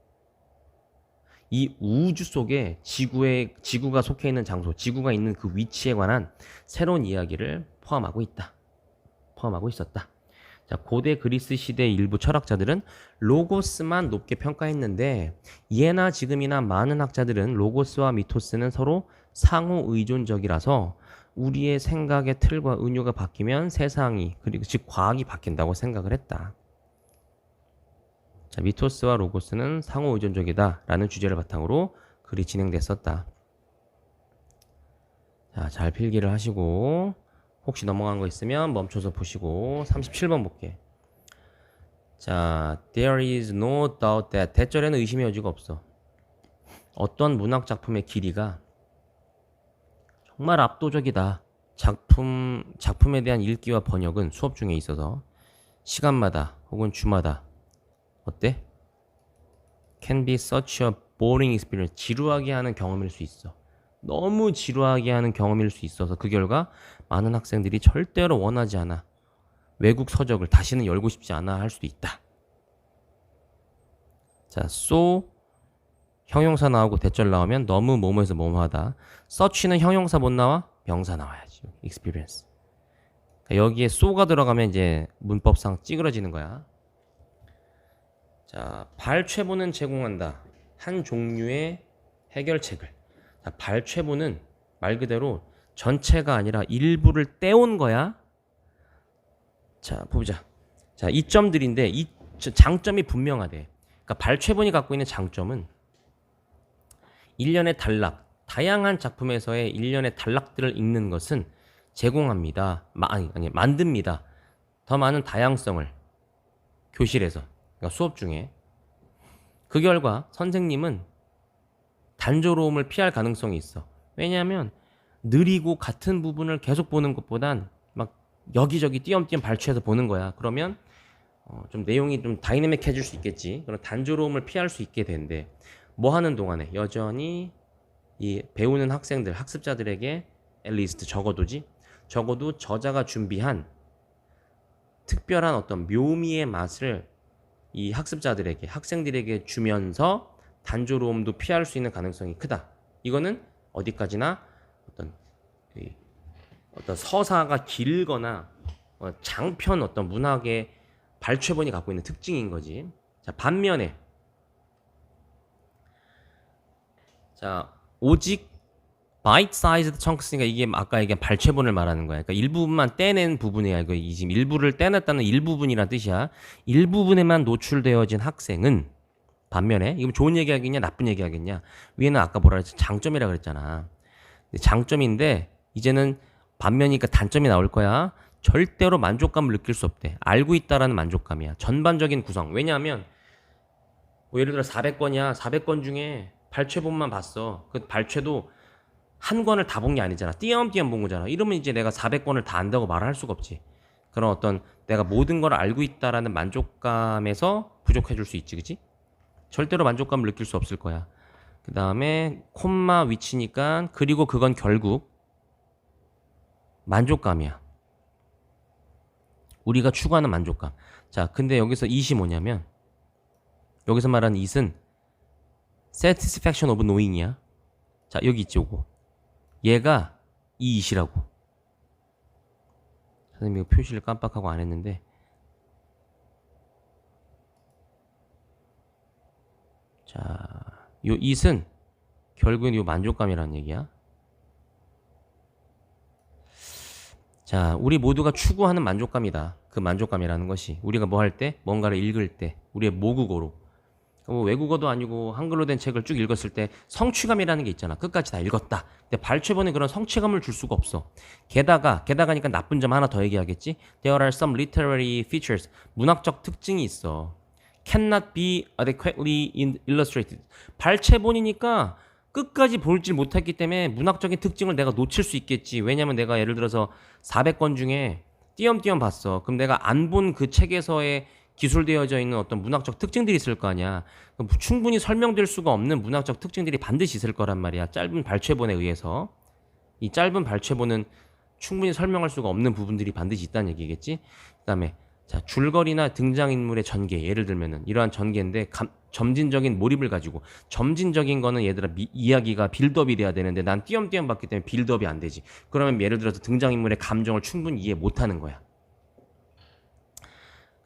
[SPEAKER 1] 이 우주 속에 지구가 속해 있는 장소, 지구가 있는 그 위치에 관한 새로운 이야기를 포함하고 있었다. 자, 고대 그리스 시대 일부 철학자들은 로고스만 높게 평가했는데 예나 지금이나 많은 학자들은 로고스와 미토스는 서로 상호 의존적이라서 우리의 생각의 틀과 은유가 바뀌면 세상이 그리고 즉 과학이 바뀐다고 생각을 했다. 자, 미토스와 로고스는 상호 의존적이다 라는 주제를 바탕으로 글이 진행됐었다. 자, 잘 필기를 하시고 혹시 넘어간 거 있으면 멈춰서 보시고 37번 볼게. 자, there is no doubt that 대절에는 의심의 여지가 없어. 어떤 문학 작품의 길이가 정말 압도적이다. 작품에 대한 읽기와 번역은 수업 중에 있어서 시간마다 혹은 주마다 어때? Can be such a boring experience. 지루하게 하는 경험일 수 있어. 너무 지루하게 하는 경험일 수 있어서 그 결과 많은 학생들이 절대로 원하지 않아. 외국 서적을 다시는 열고 싶지 않아 할 수도 있다. 자, so 형용사 나오고 대절 나오면 너무 뭐뭐해서 뭐뭐하다. such는 형용사 못 나와? 명사 나와야지. experience. 그러니까 여기에 so가 들어가면 이제 문법상 찌그러지는 거야. 자, 발췌본은 제공한다. 한 종류의 해결책을. 자, 발췌본은 말 그대로 전체가 아니라 일부를 떼온 거야. 자, 보자. 자, 이 점들인데 이 장점이 분명하대. 그러니까 발췌본이 갖고 있는 장점은 1년의 다양한 작품에서의 일련의 단락들을 읽는 것은 제공합니다. 아니, 만듭니다. 더 많은 다양성을 교실에서, 그러니까 수업 중에. 그 결과 선생님은 단조로움을 피할 가능성이 있어. 왜냐하면 느리고 같은 부분을 계속 보는 것보단 막 여기저기 띄엄띄엄 발췌해서 보는 거야. 그러면 좀 내용이 좀 다이내믹해질 수 있겠지. 그런 단조로움을 피할 수 있게 된대. 뭐 하는 동안에 여전히 이 배우는 학생들, 학습자들에게 앨리스트 적어도 저자가 준비한 특별한 어떤 묘미의 맛을 이 학습자들에게, 학생들에게 주면서 단조로움도 피할 수 있는 가능성이 크다. 이거는 어디까지나 어떤 서사가 길거나 장편 어떤 문학의 발췌본이 갖고 있는 특징인 거지. 자, 반면에 자, 오직 bite sized chunks니까 이게 아까 얘기한 발췌본을 말하는 거야. 그러니까 일부분만 떼낸 부분이야. 이거 지금 일부를 떼냈다는 일부분이란 뜻이야. 일부분에만 노출되어진 학생은 반면에 이건 좋은 얘기하겠냐 나쁜 얘기하겠냐. 위에는 아까 뭐라 그랬지? 장점이라 그랬잖아. 장점인데 이제는 반면이니까 단점이 나올 거야. 절대로 만족감을 느낄 수 없대. 알고 있다라는 만족감이야. 전반적인 구성. 왜냐하면 뭐 예를 들어 400권이야. 400권 중에 발췌본만 봤어. 그 발췌도 한 권을 다 본 게 아니잖아. 띄엄띄엄 본 거잖아. 이러면 이제 내가 400권을 다 안다고 말을 할 수가 없지. 그런 어떤 내가 모든 걸 알고 있다라는 만족감에서 부족해질 수 있지, 그치? 절대로 만족감을 느낄 수 없을 거야. 그 다음에 콤마 위치니까 그리고 그건 결국 만족감이야. 우리가 추구하는 만족감. 자, 근데 여기서 it이 뭐냐면 여기서 말하는 it은 satisfaction of knowing이야. 자, 여기 있지, 요거. 얘가 이 it이라고. 선생님 이거 표시를 깜빡하고 안 했는데. 자, 요 it은 결국엔 요 만족감이라는 얘기야. 자, 우리 모두가 추구하는 만족감이다. 그 만족감이라는 것이 우리가 뭐 할 때, 뭔가를 읽을 때, 우리의 모국어로, 뭐 외국어도 아니고 한글로 된 책을 쭉 읽었을 때 성취감이라는 게 있잖아. 끝까지 다 읽었다. 근데 발췌본에 그런 성취감을 줄 수가 없어. 게다가니까 나쁜 점 하나 더 얘기하겠지. There are some literary features. 문학적 특징이 있어. Cannot be adequately illustrated. 발췌본이니까 끝까지 볼지 못했기 때문에 문학적인 특징을 내가 놓칠 수 있겠지. 왜냐면 내가 예를 들어서 400권 중에 띄엄띄엄 봤어. 그럼 내가 안 본 그 책에서의 기술되어져 있는 어떤 문학적 특징들이 있을 거 아니야. 충분히 설명될 수가 없는 문학적 특징들이 반드시 있을 거란 말이야. 짧은 발췌본에 의해서. 이 짧은 발췌본은 충분히 설명할 수가 없는 부분들이 반드시 있다는 얘기겠지. 그 다음에 자, 줄거리나 등장인물의 전개. 예를 들면은 이러한 전개인데 점진적인 몰입을 가지고, 점진적인 거는 얘들아 이야기가 빌드업이 돼야 되는데 난 띄엄띄엄 봤기 때문에 빌드업이 안 되지. 그러면 예를 들어서 등장인물의 감정을 충분히 이해 못하는 거야.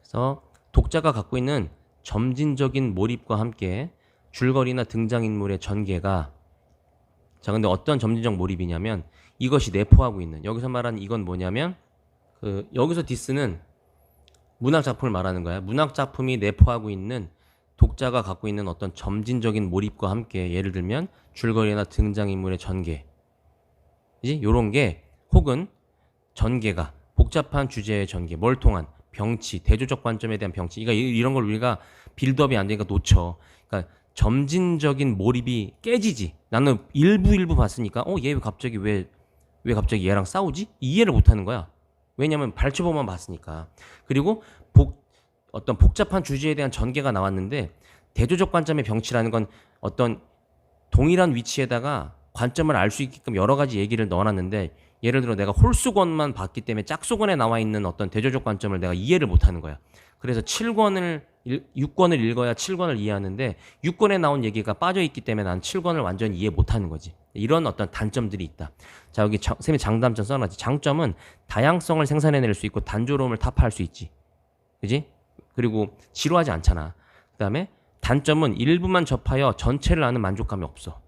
[SPEAKER 1] 그래서 독자가 갖고 있는 점진적인 몰입과 함께 줄거리나 등장인물의 전개가, 자, 근데 어떤 점진적 몰입이냐면 이것이 내포하고 있는, 여기서 말하는 이건 뭐냐면 여기서 디스는 문학 작품을 말하는 거야. 문학 작품이 내포하고 있는 독자가 갖고 있는 어떤 점진적인 몰입과 함께, 예를 들면 줄거리나 등장인물의 전개, 그지? 요런 게, 혹은 전개가 복잡한 주제의 전개, 뭘 통한 병치, 대조적 관점에 대한 병치. 이런 걸 우리가 빌드업이 안 되니까 놓쳐. 그러니까 점진적인 몰입이 깨지지. 나는 일부 봤으니까 얘 왜 갑자기 얘랑 싸우지? 이해를 못 하는 거야. 왜냐면 발췌본만 봤으니까. 그리고 어떤 복잡한 주제에 대한 전개가 나왔는데 대조적 관점의 병치라는 건 어떤 동일한 위치에다가 관점을 알 수 있게끔 여러 가지 얘기를 넣어놨는데, 예를 들어 내가 홀수권만 봤기 때문에 짝수권에 나와 있는 어떤 대조적 관점을 내가 이해를 못하는 거야. 그래서 6권을 읽어야 7권을 이해하는데 6권에 나온 얘기가 빠져있기 때문에 난 7권을 완전히 이해 못하는 거지. 이런 어떤 단점들이 있다. 자, 여기 쌤이 장단점 써놨지. 장점은 다양성을 생산해낼 수 있고 단조로움을 타파할 수 있지. 그지? 그리고 지루하지 않잖아. 그 다음에 단점은 일부만 접하여 전체를 아는 만족감이 없어.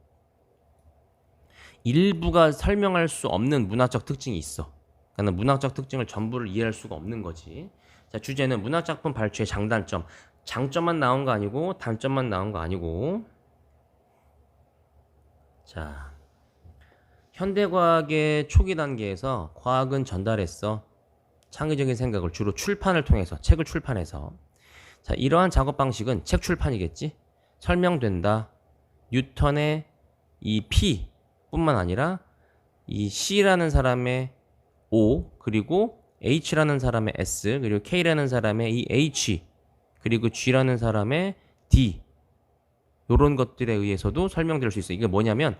[SPEAKER 1] 일부가 설명할 수 없는 문학적 특징이 있어. 그러니까 문학적 특징을 전부를 이해할 수가 없는 거지. 자, 주제는 문학작품 발췌의 장단점. 장점만 나온 거 아니고 단점만 나온 거 아니고. 자, 현대과학의 초기 단계에서 과학은 전달했어. 창의적인 생각을 주로 출판을 통해서, 책을 출판해서. 자, 이러한 작업 방식은 책 출판이겠지? 설명된다. 뉴턴의 이 P 뿐만 아니라 이 C라는 사람의 O, 그리고 H라는 사람의 S, 그리고 K라는 사람의 이 H, 그리고 G라는 사람의 D, 요런 것들에 의해서도 설명될 수 있어. 이게 뭐냐면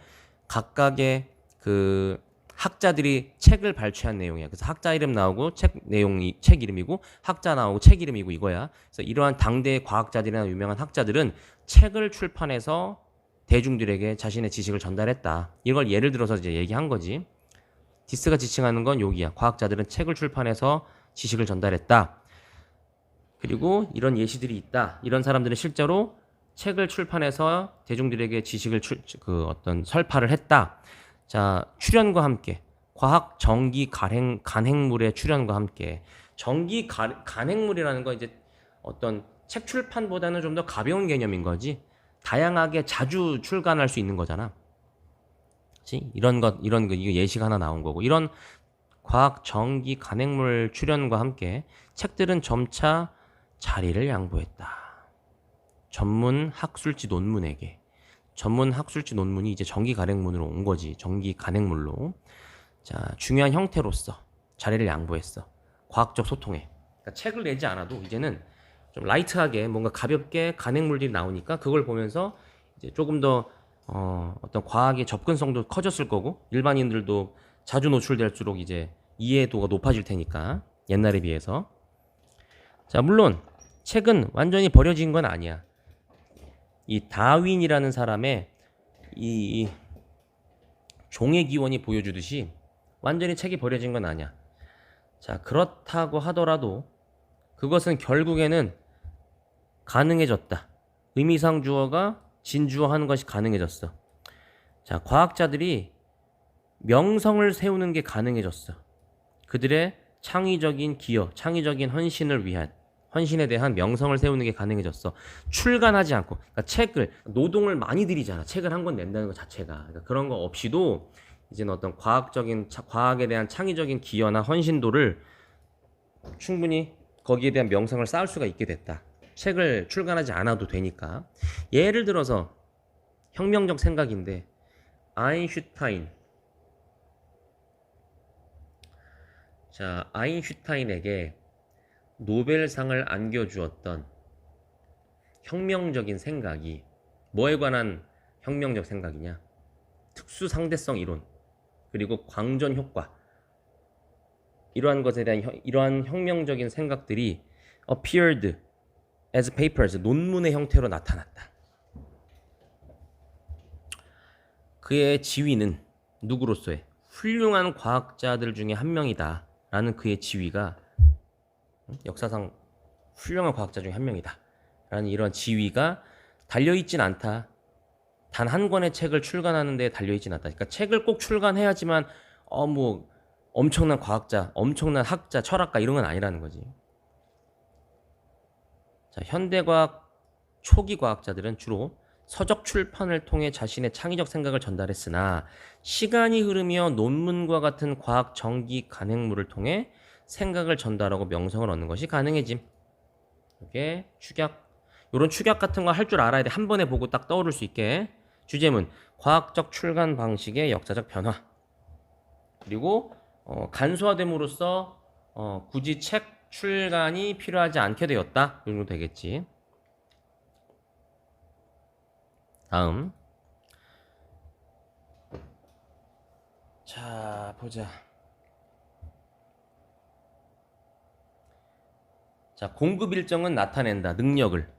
[SPEAKER 1] 각각의 그 학자들이 책을 발췌한 내용이야. 그래서 학자 이름 나오고 책 내용이 책 이름이고, 학자 나오고 책 이름이고 이거야. 그래서 이러한 당대의 과학자들이나 유명한 학자들은 책을 출판해서 대중들에게 자신의 지식을 전달했다. 이걸 예를 들어서 이제 얘기한 거지. 디스가 지칭하는 건 여기야. 과학자들은 책을 출판해서 지식을 전달했다. 그리고 이런 예시들이 있다. 이런 사람들은 실제로 책을 출판해서 대중들에게 지식을 어떤 설파를 했다. 자, 출연과 함께 과학 전기 간행물의 출연과 함께 전기 간행물이라는 건 이제 어떤 책 출판보다는 좀 더 가벼운 개념인 거지. 다양하게 자주 출간할 수 있는 거잖아. 그치? 이런 거 이거 예시가 하나 나온 거고, 이런 과학 전기 간행물 출연과 함께 책들은 점차 자리를 양보했다. 전문 학술지 논문에게. 전문 학술지 논문이 이제 전기 간행문으로 온 거지. 전기 간행물로. 자, 중요한 형태로서 자리를 양보했어. 과학적 소통에. 그러니까 책을 내지 않아도 이제는 좀 라이트하게 뭔가 가볍게 간행물들이 나오니까 그걸 보면서 이제 조금 더 어떤 과학의 접근성도 커졌을 거고, 일반인들도 자주 노출될수록 이제 이해도가 높아질 테니까, 옛날에 비해서. 자, 물론 책은 완전히 버려진 건 아니야. 이 다윈이라는 사람의 이 종의 기원이 보여주듯이 완전히 책이 버려진 건 아니야. 자, 그렇다고 하더라도 그것은 결국에는 가능해졌다. 의미상 주어가 진주어하는 것이 가능해졌어. 자, 과학자들이 명성을 세우는 게 가능해졌어. 그들의 창의적인 기여, 창의적인 헌신에 대한 명성을 세우는 게 가능해졌어. 출간하지 않고. 그러니까 책을, 노동을 많이 들이잖아. 책을 한 권 낸다는 것 자체가. 그러니까 그런 거 없이도 이제는 어떤 과학에 대한 창의적인 기여나 헌신도를 충분히 거기에 대한 명성을 쌓을 수가 있게 됐다. 책을 출간하지 않아도 되니까. 예를 들어서 혁명적 생각인데, 아인슈타인. 자, 아인슈타인에게 노벨상을 안겨주었던 혁명적인 생각이 뭐에 관한 혁명적 생각이냐? 특수 상대성 이론, 그리고 광전 효과, 이러한 것에 대한 이러한 혁명적인 생각들이 appeared as papers, 논문의 형태로 나타났다. 그의 지위는 누구로서의 훌륭한 과학자들 중에 한 명이다 라는 그의 지위가, 역사상 훌륭한 과학자 중에 한 명이다 라는 이런 지위가 달려있진 않다. 단 한 권의 책을 출간하는 데 달려있진 않다. 그러니까 책을 꼭 출간해야지만 뭐 엄청난 과학자, 엄청난 학자, 철학가 이런 건 아니라는 거지. 자, 현대과학 초기 과학자들은 주로 서적 출판을 통해 자신의 창의적 생각을 전달했으나, 시간이 흐르며 논문과 같은 과학 전기 간행물을 통해 생각을 전달하고 명성을 얻는 것이 가능해짐. 이게 축약, 이런 축약 같은 거 할 줄 알아야 돼. 한 번에 보고 딱 떠오를 수 있게. 주제문, 과학적 출간 방식의 역사적 변화. 그리고 간소화됨으로써 굳이 책 출간이 필요하지 않게 되었다. 이 정도 되겠지. 다음. 자, 보자. 자, 공급 일정은 나타낸다. 능력을.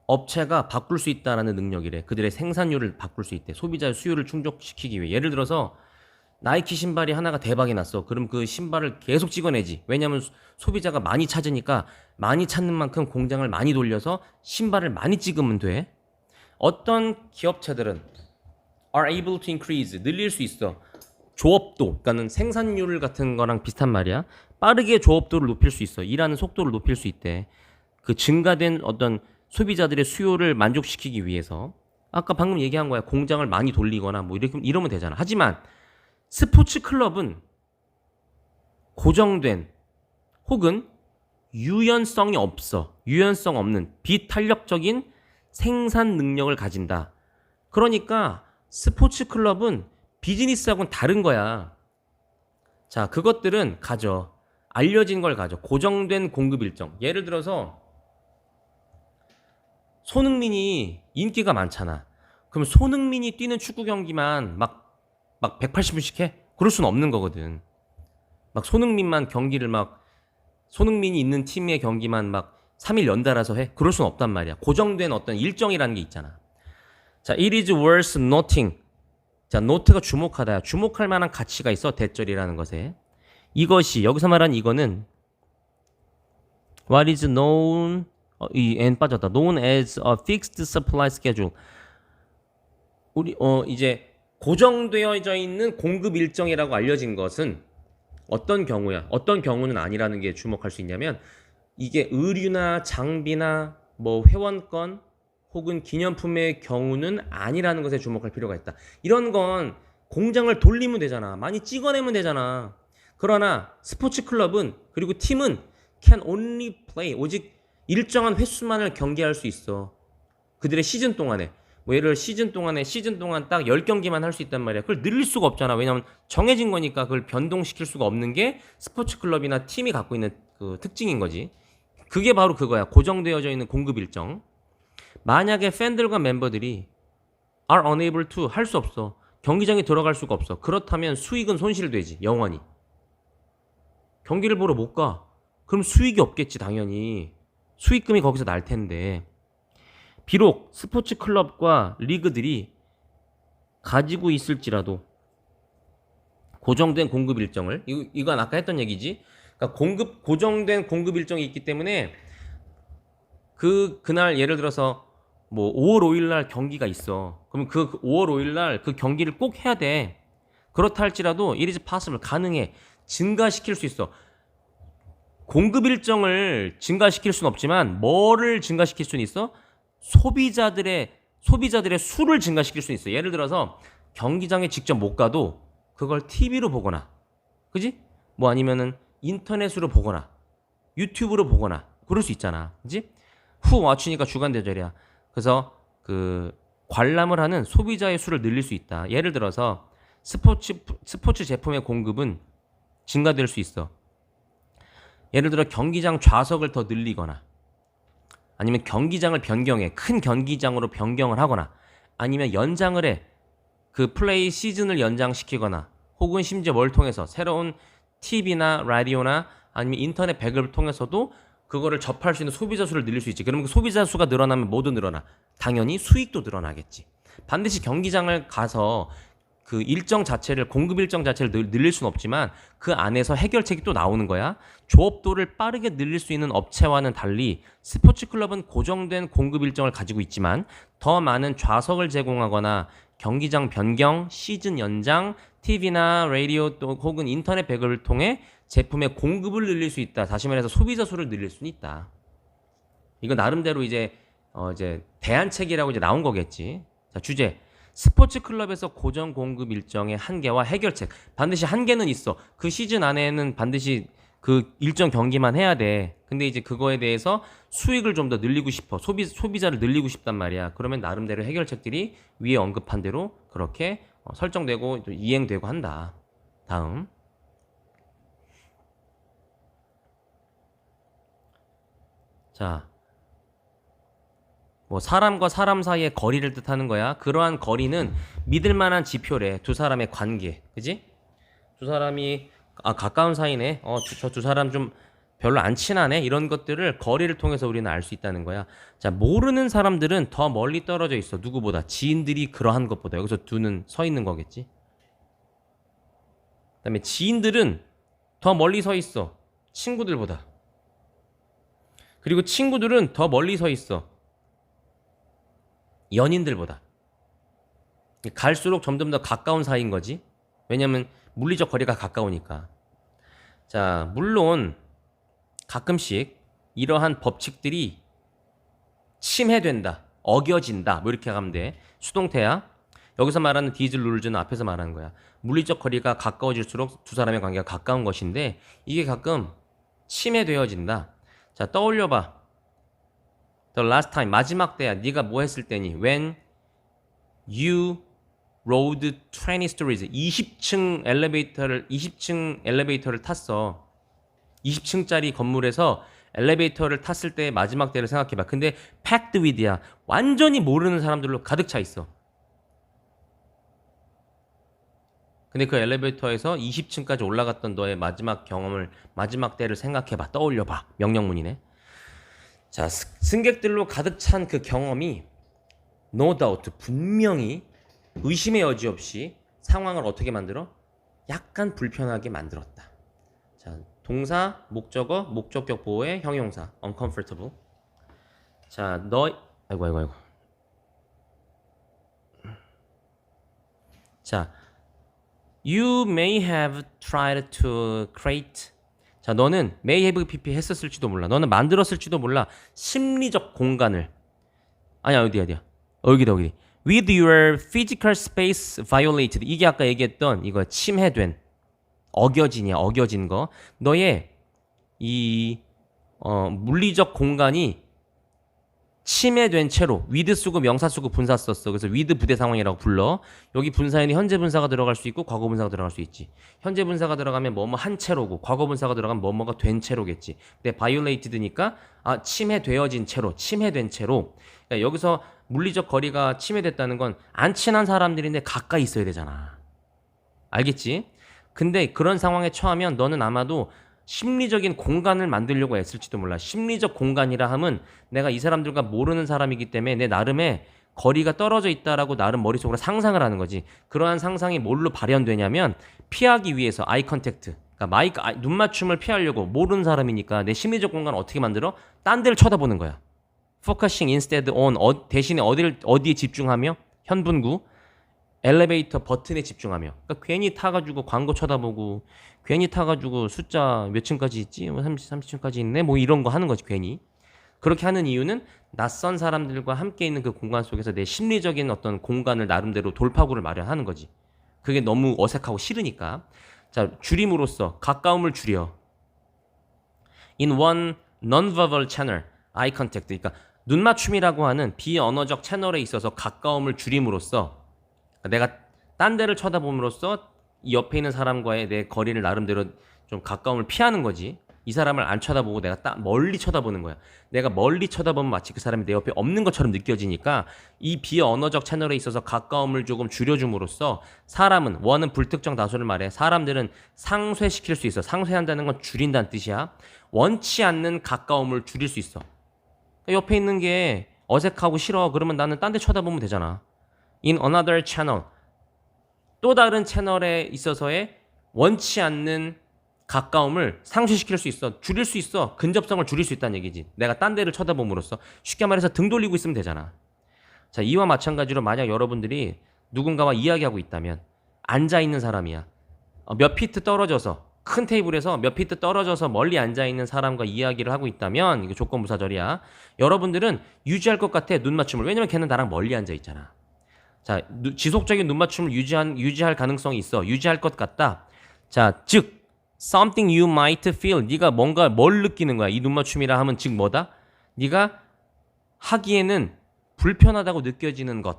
[SPEAKER 1] 업체가 바꿀 수 있다라는 능력이래. 그들의 생산율을 바꿀 수 있대. 소비자의 수요를 충족시키기 위해. 예를 들어서 나이키 신발이 하나가 대박이 났어. 그럼 그 신발을 계속 찍어내지. 왜냐면 소비자가 많이 찾으니까 많이 찾는 만큼 공장을 많이 돌려서 신발을 많이 찍으면 돼. 어떤 기업체들은 are able to increase, 늘릴 수 있어. 조업도, 그러니까는 생산율 같은 거랑 비슷한 말이야. 빠르게 조업도를 높일 수 있어. 일하는 속도를 높일 수 있대. 그 증가된 어떤 소비자들의 수요를 만족시키기 위해서. 아까 방금 얘기한 거야. 공장을 많이 돌리거나 뭐 이러면 되잖아. 하지만 스포츠 클럽은 고정된 혹은 유연성이 없어. 유연성 없는 비탄력적인 생산 능력을 가진다. 그러니까 스포츠 클럽은 비즈니스하고는 다른 거야. 자, 그것들은 가져. 알려진 걸 가져. 고정된 공급 일정. 예를 들어서 손흥민이 인기가 많잖아. 그럼 손흥민이 뛰는 축구 경기만 막 180분씩 해? 그럴 수는 없는 거거든. 막 손흥민만 경기를 막 손흥민이 있는 팀의 경기만 막 3일 연달아서 해? 그럴 수는 없단 말이야. 고정된 어떤 일정이라는 게 있잖아. 자, it is worth noting. 자, note가 주목하다. 주목할 만한 가치가 있어. 대절이라는 것에. 이것이 여기서 말한 이거는 what is known 이 n 빠졌다. known as a fixed supply schedule. 우리 이제 고정되어져 있는 공급 일정이라고 알려진 것은 어떤 경우야? 어떤 경우는 아니라는 게 주목할 수 있냐면 이게 의류나 장비나 뭐 회원권 혹은 기념품의 경우는 아니라는 것에 주목할 필요가 있다. 이런 건 공장을 돌리면 되잖아. 많이 찍어내면 되잖아. 그러나 스포츠 클럽은 그리고 팀은 can only play 오직 일정한 횟수만을 경기할 수 있어. 그들의 시즌 동안에. 뭐 예를 들어 시즌 동안 딱 10경기만 할 수 있단 말이야. 그걸 늘릴 수가 없잖아. 왜냐면 정해진 거니까 그걸 변동시킬 수가 없는 게 스포츠 클럽이나 팀이 갖고 있는 그 특징인 거지. 그게 바로 그거야. 고정되어져 있는 공급 일정. 만약에 팬들과 멤버들이 are unable to 할 수 없어. 경기장에 들어갈 수가 없어. 그렇다면 수익은 손실되지. 영원히. 경기를 보러 못 가. 그럼 수익이 없겠지 당연히. 수익금이 거기서 날 텐데. 비록 스포츠 클럽과 리그들이 가지고 있을지라도 고정된 공급 일정을 이건 아까 했던 얘기지. 그러니까 고정된 공급 일정이 있기 때문에 그날 예를 들어서 뭐 5월 5일 날 경기가 있어. 그러면 그 5월 5일 날 그 경기를 꼭 해야 돼. 그렇다 할지라도 it is possible 가능해. 증가시킬 수 있어. 공급 일정을 증가시킬 수는 없지만 뭐를 증가시킬 수는 있어? 소비자들의 수를 증가시킬 수 있어. 예를 들어서 경기장에 직접 못 가도 그걸 TV로 보거나, 그지? 뭐 아니면은 인터넷으로 보거나, 유튜브로 보거나, 그럴 수 있잖아, 그지? 후 맞추니까 주간 대절이야. 그래서 그 관람을 하는 소비자의 수를 늘릴 수 있다. 예를 들어서 스포츠 제품의 공급은 증가될 수 있어. 예를 들어 경기장 좌석을 더 늘리거나, 아니면 경기장을 변경해. 큰 경기장으로 변경을 하거나, 아니면 연장을 해. 그 플레이 시즌을 연장시키거나, 혹은 심지어 뭘 통해서 새로운 TV나 라디오나 아니면 인터넷 배급을 통해서도 그거를 접할 수 있는 소비자 수를 늘릴 수 있지. 그러면 그 소비자 수가 늘어나면 뭐도 늘어나? 당연히 수익도 늘어나겠지. 반드시 경기장을 가서 그 일정 자체를 공급 일정 자체를 늘릴 수는 없지만 그 안에서 해결책이 또 나오는 거야. 조업도를 빠르게 늘릴 수 있는 업체와는 달리 스포츠 클럽은 고정된 공급 일정을 가지고 있지만 더 많은 좌석을 제공하거나 경기장 변경, 시즌 연장, TV나 라디오 또 혹은 인터넷 배급을 통해 제품의 공급을 늘릴 수 있다. 다시 말해서 소비자 수를 늘릴 수는 있다. 이거 나름대로 이제 대안책이라고 이제 나온 거겠지. 자, 주제. 스포츠 클럽에서 고정 공급 일정의 한계와 해결책. 반드시 한계는 있어. 그 시즌 안에는 반드시 그 일정 경기만 해야 돼. 근데 이제 그거에 대해서 수익을 좀 더 늘리고 싶어. 소비자를 늘리고 싶단 말이야. 그러면 나름대로 해결책들이 위에 언급한 대로 그렇게 설정되고 또 이행되고 한다. 다음. 자. 뭐 사람과 사람 사이의 거리를 뜻하는 거야. 그러한 거리는 믿을 만한 지표래. 두 사람의 관계. 그지? 두 사람이 가까운 사이네. 저 두 사람 좀 별로 안 친하네. 이런 것들을 거리를 통해서 우리는 알 수 있다는 거야. 자, 모르는 사람들은 더 멀리 떨어져 있어. 누구보다. 지인들이 그러한 것보다. 여기서 두는 서 있는 거겠지. 그다음에 지인들은 더 멀리 서 있어. 친구들보다. 그리고 친구들은 더 멀리 서 있어. 연인들보다. 갈수록 점점 더 가까운 사이인 거지. 왜냐면 물리적 거리가 가까우니까. 자, 물론 가끔씩 이러한 법칙들이 침해된다, 어겨진다, 뭐 이렇게 하면 돼. 수동태야. 여기서 말하는 디즈 룰즈는 앞에서 말하는 거야. 물리적 거리가 가까워질수록 두 사람의 관계가 가까운 것인데 이게 가끔 침해되어진다. 자, 떠올려봐. The last time, 마지막 때야. 네가 뭐 했을 때니? When you rode 20 stories, 20층 엘리베이터를 탔어. 20층짜리 건물에서 엘리베이터를 탔을 때 마지막 때를 생각해봐. 근데 packed with야. 완전히 모르는 사람들로 가득 차 있어. 근데 그 엘리베이터에서 20층까지 올라갔던 너의 마지막 경험을, 마지막 때를 생각해봐. 떠올려봐. 명령문이네. 자, 승객들로 가득 찬 그 경험이 no doubt, 분명히 의심의 여지 없이 상황을 어떻게 만들어? 약간 불편하게 만들었다. 자, 동사, 목적어, 목적격 보호의 형용사 uncomfortable. 자, 아이고. 자, you may have tried to create. 자, 너는 may have pp 했었을지도 몰라. 너는 만들었을지도 몰라. 심리적 공간을. 아니야, 어디야. 여기다. With your physical space violated. 이게 아까 얘기했던 이거 침해된, 어겨진 거. 너의 이 물리적 공간이 침해된 채로 with 쓰고 명사 쓰고 분사 썼어. 그래서 with 부대 상황이라고 불러. 여기 분사에는 현재 분사가 들어갈 수 있고 과거 분사가 들어갈 수 있지. 현재 분사가 들어가면 뭐뭐 한 채로고 과거 분사가 들어가면 뭐뭐가 된 채로겠지. 근데 violated니까 침해되어진 채로, 침해된 채로. 그러니까 여기서 물리적 거리가 침해됐다는 건 안 친한 사람들인데 가까이 있어야 되잖아. 알겠지? 근데 그런 상황에 처하면 너는 아마도 심리적인 공간을 만들려고 애쓸지도 몰라. 심리적 공간이라 함은 내가 이 사람들과 모르는 사람이기 때문에 내 나름의 거리가 떨어져 있다라고 나름 머릿속으로 상상을 하는 거지. 그러한 상상이 뭘로 발현되냐면 피하기 위해서 아이 컨택트. 그러니까 눈 맞춤을 피하려고 모르는 사람이니까 내 심리적 공간을 어떻게 만들어? 딴 데를 쳐다보는 거야. focusing instead on 대신에 어디에 집중하며? 현분구. 엘리베이터 버튼에 집중하며. 그러니까 괜히 타가지고 광고 쳐다보고 괜히 타가지고 숫자 몇 층까지 있지? 30층까지 있네? 뭐 이런 거 하는 거지 괜히. 그렇게 하는 이유는 낯선 사람들과 함께 있는 그 공간 속에서 내 심리적인 어떤 공간을 나름대로 돌파구를 마련하는 거지. 그게 너무 어색하고 싫으니까. 자, 줄임으로써 가까움을 줄여. In one non-verbal channel, eye contact. 그러니까 눈 맞춤이라고 하는 비언어적 채널에 있어서 가까움을 줄임으로써 내가 딴 데를 쳐다봄으로써 이 옆에 있는 사람과의 내 거리를 나름대로 좀 가까움을 피하는 거지. 이 사람을 안 쳐다보고 내가 멀리 쳐다보는 거야. 내가 멀리 쳐다보면 마치 그 사람이 내 옆에 없는 것처럼 느껴지니까 이 비언어적 채널에 있어서 가까움을 조금 줄여줌으로써 사람은, 원은 불특정 다수를 말해. 사람들은 상쇄시킬 수 있어. 상쇄한다는 건 줄인다는 뜻이야. 원치 않는 가까움을 줄일 수 있어. 옆에 있는 게 어색하고 싫어. 그러면 나는 딴 데 쳐다보면 되잖아. In another channel. 또 다른 채널에 있어서의 원치 않는 가까움을 상쇄시킬 수 있어. 줄일 수 있어. 근접성을 줄일 수 있다는 얘기지. 내가 딴 데를 쳐다봄으로써. 쉽게 말해서 등 돌리고 있으면 되잖아. 자, 이와 마찬가지로 만약 여러분들이 누군가와 이야기하고 있다면 앉아있는 사람이야. 몇 피트 떨어져서, 큰 테이블에서 몇 피트 떨어져서 멀리 앉아있는 사람과 이야기를 하고 있다면, 이게 조건부사절이야. 여러분들은 유지할 것 같아, 눈 맞춤을. 왜냐면 걔는 나랑 멀리 앉아있잖아. 자, 지속적인 눈 맞춤을 유지할 가능성이 있어. 유지할 것 같다. 자, 즉 something you might feel. 네가 뭔가 뭘 느끼는 거야. 이 눈 맞춤이라 하면 즉 뭐다? 네가 하기에는 불편하다고 느껴지는 것.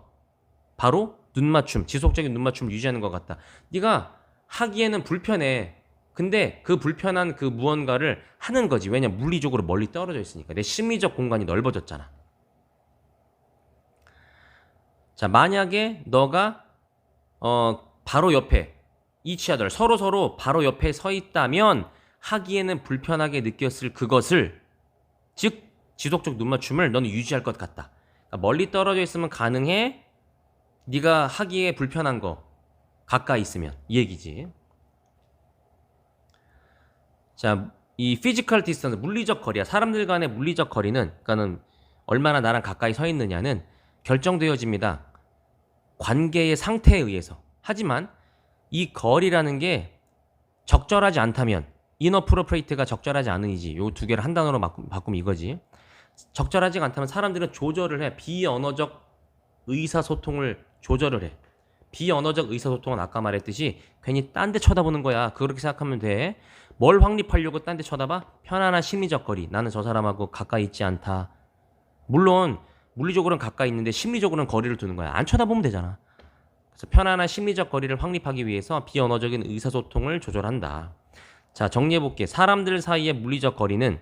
[SPEAKER 1] 바로 눈 맞춤, 지속적인 눈 맞춤을 유지하는 것 같다. 네가 하기에는 불편해. 근데 그 불편한 그 무언가를 하는 거지. 왜냐? 물리적으로 멀리 떨어져 있으니까. 내 심리적 공간이 넓어졌잖아. 자, 만약에 너가 바로 옆에 each other, 서로 바로 옆에 서 있다면 하기에는 불편하게 느꼈을 그것을, 즉 지속적 눈 맞춤을 너는 유지할 것 같다. 그러니까 멀리 떨어져 있으면 가능해. 네가 하기에 불편한 거 가까이 있으면, 이 얘기지. 자, 이 physical distance, 물리적 거리야. 사람들 간의 물리적 거리는, 그러니까는 얼마나 나랑 가까이 서 있느냐는 결정되어집니다. 관계의 상태에 의해서. 하지만 이 거리라는 게 적절하지 않다면, inappropriate가 적절하지 않으니지. 요 두 개를 한 단어로 바꾸면 이거지. 적절하지 않다면 사람들은 조절을 해. 비언어적 의사소통을 조절을 해. 비언어적 의사소통은 아까 말했듯이 괜히 딴 데 쳐다보는 거야. 그렇게 생각하면 돼. 뭘 확립하려고 딴 데 쳐다봐? 편안한 심리적 거리. 나는 저 사람하고 가까이 있지 않다. 물론 물리적으로는 가까이 있는데 심리적으로는 거리를 두는 거야. 안 쳐다보면 되잖아. 그래서 편안한 심리적 거리를 확립하기 위해서 비언어적인 의사소통을 조절한다. 자, 정리해볼게. 사람들 사이의 물리적 거리는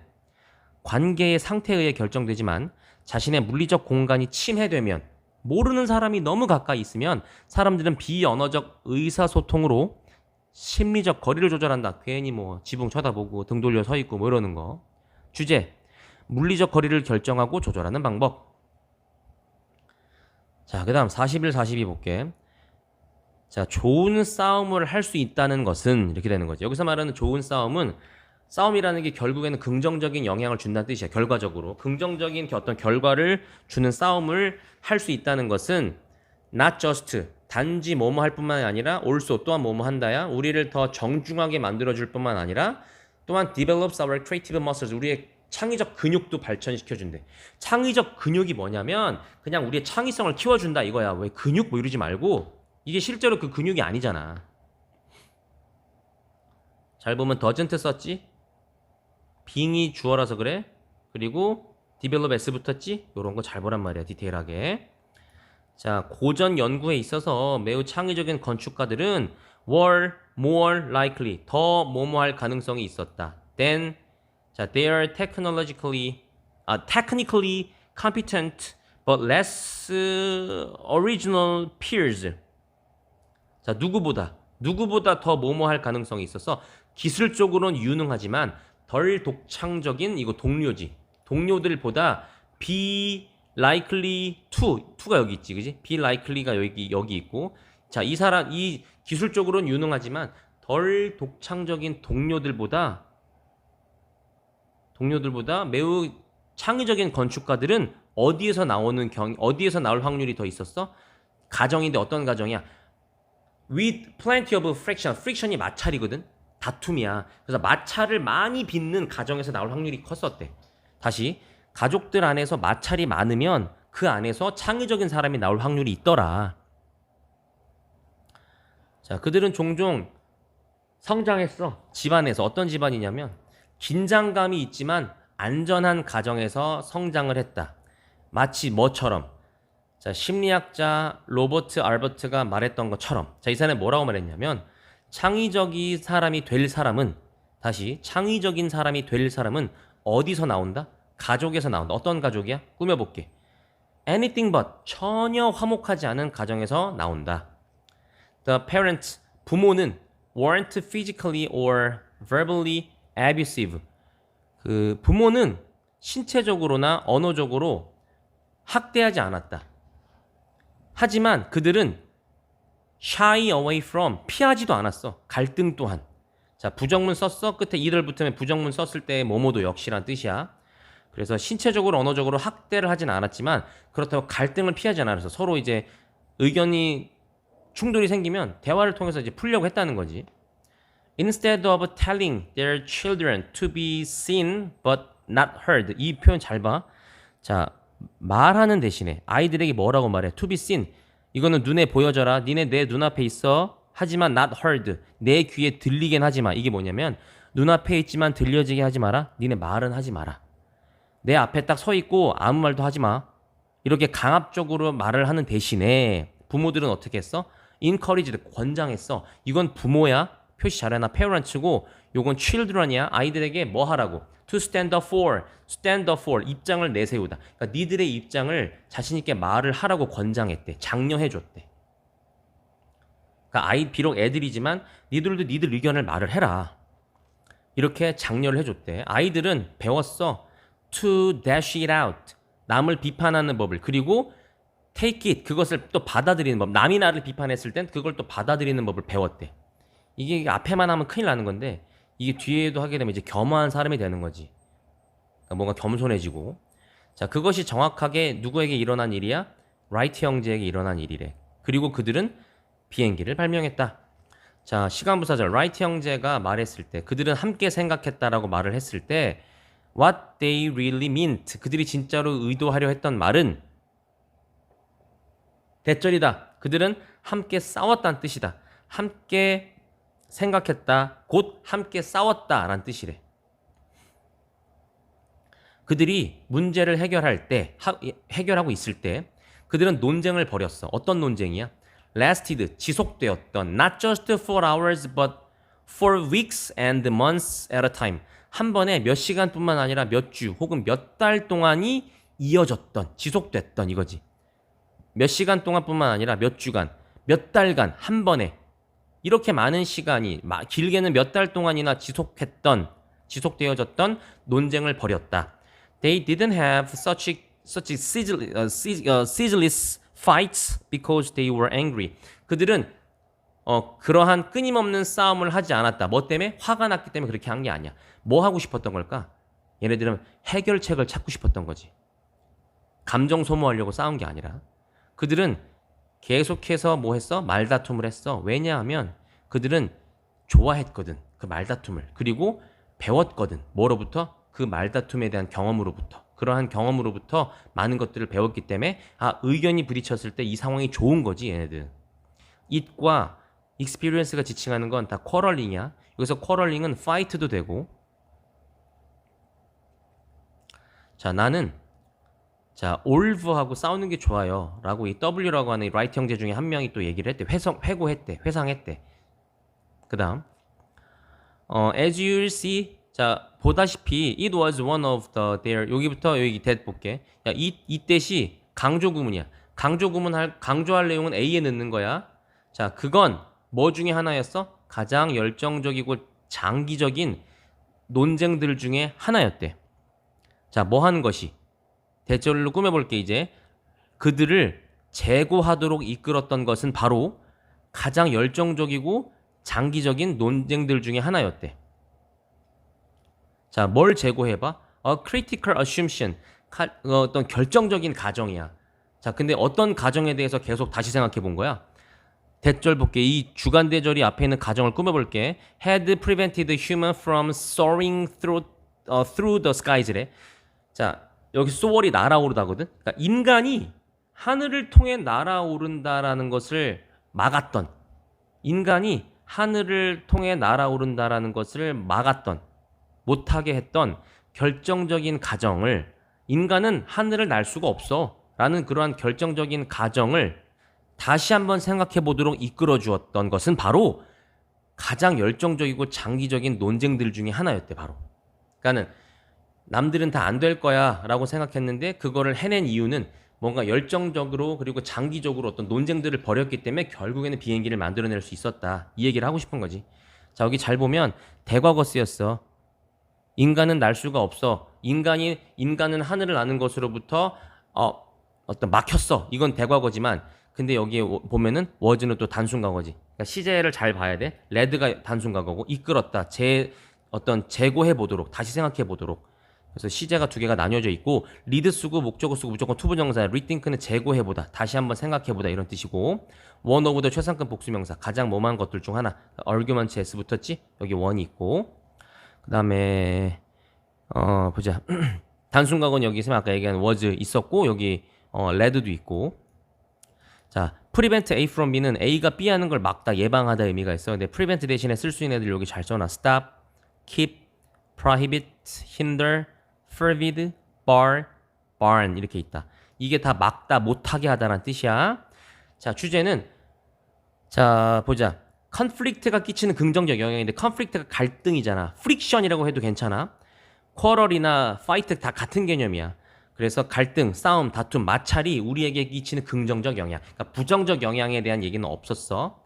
[SPEAKER 1] 관계의 상태에 의해 결정되지만 자신의 물리적 공간이 침해되면 모르는 사람이 너무 가까이 있으면 사람들은 비언어적 의사소통으로 심리적 거리를 조절한다. 괜히 뭐 지붕 쳐다보고 등 돌려 서 있고 뭐 이러는 거. 주제, 물리적 거리를 결정하고 조절하는 방법. 자, 그 다음 41, 42 볼게. 자, 좋은 싸움을 할 수 있다는 것은 이렇게 되는 거죠. 여기서 말하는 좋은 싸움은 싸움이라는 게 결국에는 긍정적인 영향을 준다는 뜻이야. 결과적으로. 긍정적인 어떤 결과를 주는 싸움을 할 수 있다는 것은 not just 단지 뭐뭐 할 뿐만 아니라 also 또한 뭐뭐 한다야. 우리를 더 정중하게 만들어줄 뿐만 아니라 또한 develops our creative muscles. 우리의 창의적 근육도 발전시켜준대. 창의적 근육이 뭐냐면 그냥 우리의 창의성을 키워준다 이거야. 왜 근육 뭐 이러지 말고 이게 실제로 그 근육이 아니잖아. 잘 보면 doesn't 썼지? being이 주어라서 그래. 그리고 develop s 붙었지? 요런 거 잘 보란 말이야. 디테일하게. 자, 고전 연구에 있어서 매우 창의적인 건축가들은 were more likely 더 뭐뭐할 가능성이 있었다. than 자, they are technically competent but less original peers. 자, 누구보다 더 뭐뭐할 가능성이 있어서 기술적으로는 유능하지만 덜 독창적인 이거 동료지. 동료들보다 be likely to가 여기 있지, 그지? be likely가 여기 있고, 자, 이 기술적으로는 유능하지만 덜 독창적인 동료들보다 매우 창의적인 건축가들은 어디에서 나올 확률이 더 있었어? 가정인데 어떤 가정이야? With plenty of friction. friction이 마찰이거든. 다툼이야. 그래서 마찰을 많이 빚는 가정에서 나올 확률이 컸었대. 다시 가족들 안에서 마찰이 많으면 그 안에서 창의적인 사람이 나올 확률이 있더라. 자, 그들은 종종 성장했어. 집안에서. 어떤 집안이냐면 긴장감이 있지만 안전한 가정에서 성장을 했다. 마치 뭐처럼? 자, 심리학자 로버트 알버트가 말했던 것처럼. 자, 이 사람이 뭐라고 말했냐면 창의적인 사람이 될 사람은 어디서 나온다? 가족에서 나온다. 어떤 가족이야? 꾸며볼게. anything but 전혀 화목하지 않은 가정에서 나온다. The parents, 부모는 weren't physically or verbally abusive. 그 부모는 신체적으로나 언어적으로 학대하지 않았다. 하지만 그들은 shy away from, 피하지도 않았어. 갈등 또한. 자, 부정문 썼어. 끝에 이를 붙으면 부정문 썼을 때 뭐뭐도 역시란 뜻이야. 그래서 신체적으로 언어적으로 학대를 하진 않았지만 그렇다고 갈등을 피하지 않았어. 서로 이제 의견이 충돌이 생기면 대화를 통해서 이제 풀려고 했다는 거지. Instead of telling their children to be seen but not heard. 이 표현 잘 봐. 자, 말하는 대신에 아이들에게 뭐라고 말해? To be seen. 이거는 눈에 보여져라. 니네 내 눈앞에 있어. 하지만 not heard. 내 귀에 들리긴 하지 마. 이게 뭐냐면 눈앞에 있지만 들려지게 하지 마라. 니네 말은 하지 마라. 내 앞에 딱 서 있고 아무 말도 하지 마. 이렇게 강압적으로 말을 하는 대신에 부모들은 어떻게 했어? encouraged, 권장했어. 이건 부모야. 표시 잘해놔. parent고 요건 children이야. 아이들에게 뭐 하라고? to stand up for. 입장을 내세우다. 그러니까 니들의 입장을 자신 있게 말을 하라고 권장했대. 장려해줬대. 그러니까 비록 애들이지만 니들도 니들 의견을 말을 해라. 이렇게 장려를 해줬대. 아이들은 배웠어. to dash it out. 남을 비판하는 법을. 그리고 take it. 그것을 또 받아들이는 법. 남이 나를 비판했을 땐 그걸 또 받아들이는 법을 배웠대. 이게 앞에만 하면 큰일 나는 건데 이게 뒤에도 하게 되면 이제 겸허한 사람이 되는 거지. 그러니까 뭔가 겸손해지고. 자, 그것이 정확하게 누구에게 일어난 일이야? 라이트 형제에게 일어난 일이래. 그리고 그들은 비행기를 발명했다. 자, 시간부사절 라이트 형제가 말했을 때 그들은 함께 생각했다라고 말을 했을 때 what they really meant. 그들이 진짜로 의도하려 했던 말은 대절이다. 그들은 함께 싸웠다는 뜻이다. 함께 생각했다. 곧 함께 싸웠다라는 뜻이래. 그들이 문제를 해결하고 있을 때 그들은 논쟁을 벌였어. 어떤 논쟁이야? lasted, 지속되었던 not just for hours but for weeks and months at a time. 한 번에 몇 시간뿐만 아니라 몇 주 혹은 몇 달 동안이 이어졌던, 지속됐던 이거지. 몇 시간 동안뿐만 아니라 몇 주간, 몇 달간 한 번에 이렇게 많은 시간이 길게는 몇 달 동안이나 지속되어졌던 논쟁을 벌였다. They didn't have such ceaseless fights because they were angry. 그들은 그러한 끊임없는 싸움을 하지 않았다. 뭐 때문에? 화가 났기 때문에 그렇게 한 게 아니야. 뭐 하고 싶었던 걸까? 얘네들은 해결책을 찾고 싶었던 거지. 감정 소모하려고 싸운 게 아니라. 그들은 계속해서 뭐 했어? 말다툼을 했어. 왜냐하면 그들은 좋아했거든. 그 말다툼을. 그리고 배웠거든. 뭐로부터? 그 말다툼에 대한 경험으로부터. 그러한 경험으로부터 많은 것들을 배웠기 때문에 의견이 부딪혔을 때 이 상황이 좋은 거지 얘네들. it과 experience가 지칭하는 건 다 quarreling이야. 여기서 quarreling은 fight도 되고. 자, 나는 올브하고 싸우는 게 좋아요 라고 이 W라고 하는 이 라이트 형제 중에 한 명이 또 얘기를 했대. 회상했대. 그 다음 as you'll see, 자, 보다시피 it was one of their, 여기부터 여기 that 볼게. 야, 이 뜻이 강조구문이야. 강조할 내용은 A에 넣는 거야. 자, 그건 뭐 중에 하나였어? 가장 열정적이고 장기적인 논쟁들 중에 하나였대. 자, 뭐 하는 것이? 대절로 꾸며볼게. 이제 그들을 재고하도록 이끌었던 것은 바로 가장 열정적이고 장기적인 논쟁들 중에 하나였대. 자, 뭘 재고해봐? critical assumption, 어떤 결정적인 가정이야. 자, 근데 어떤 가정에 대해서 계속 다시 생각해 본 거야? 대절 볼게. 이 주간 대절이 앞에 있는 가정을 꾸며볼게. had prevented human from soaring through the skies래. 자, 여기 soar이 날아오르다거든. 그러니까 인간이 하늘을 통해 날아오른다라는 것을 막았던, 인간이 하늘을 통해 날아오른다라는 것을 막았던, 못하게 했던 결정적인 가정을, 인간은 하늘을 날 수가 없어 라는 그러한 결정적인 가정을 다시 한번 생각해 보도록 이끌어 주었던 것은 바로 가장 열정적이고 장기적인 논쟁들 중에 하나였대. 바로 그러니까는 남들은 다 안 될 거야 라고 생각했는데 그거를 해낸 이유는 뭔가 열정적으로 그리고 장기적으로 어떤 논쟁들을 벌였기 때문에 결국에는 비행기를 만들어낼 수 있었다. 이 얘기를 하고 싶은 거지. 자, 여기 잘 보면 대과거 쓰였어. 인간은 날 수가 없어. 인간은 하늘을 나는 것으로부터 어떤 막혔어. 이건 대과거지만, 근데 여기에 보면은 was는 또 단순과거지. 그러니까 시제를 잘 봐야 돼. 레드가 단순과거고 이끌었다. 어떤 재고해 보도록, 다시 생각해 보도록. 그래서 시제가 두 개가 나뉘어져 있고, 리드 쓰고 목적어 쓰고 무조건 투부정사, rethink는 재고해 보다, 다시 한번 생각해 보다 이런 뜻이고, one of the 최상급 복수명사, 가장 뭐만 것들 중 하나. argument s 붙었지? 여기 one이 있고. 그 다음에 보자. 단순과거는 여기 있으면 아까 얘기한 was 있었고, 여기 led도 있고. 자, prevent A from B는 A가 B 하는 걸 막다, 예방하다 의미가 있어. 근데 prevent 대신에 쓸 수 있는 애들 여기 잘 써놔. stop, keep, prohibit, hinder, forbid, bar, barn 이렇게 있다. 이게 다 막다, 못하게 하다라는 뜻이야. 자, 주제는, 자, 보자. 컨플릭트가 끼치는 긍정적 영향인데, 컨플릭트가 갈등이잖아. 프릭션이라고 해도 괜찮아. 쿼럴이나 파이트 다 같은 개념이야. 그래서 갈등, 싸움, 다툼, 마찰이 우리에게 끼치는 긍정적 영향. 그러니까 부정적 영향에 대한 얘기는 없었어.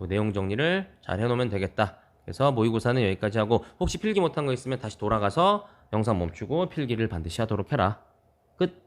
[SPEAKER 1] 내용 정리를 잘 해놓으면 되겠다. 그래서 모의고사는 여기까지 하고, 혹시 필기 못한 거 있으면 다시 돌아가서 영상 멈추고 필기를 반드시 하도록 해라. 끝.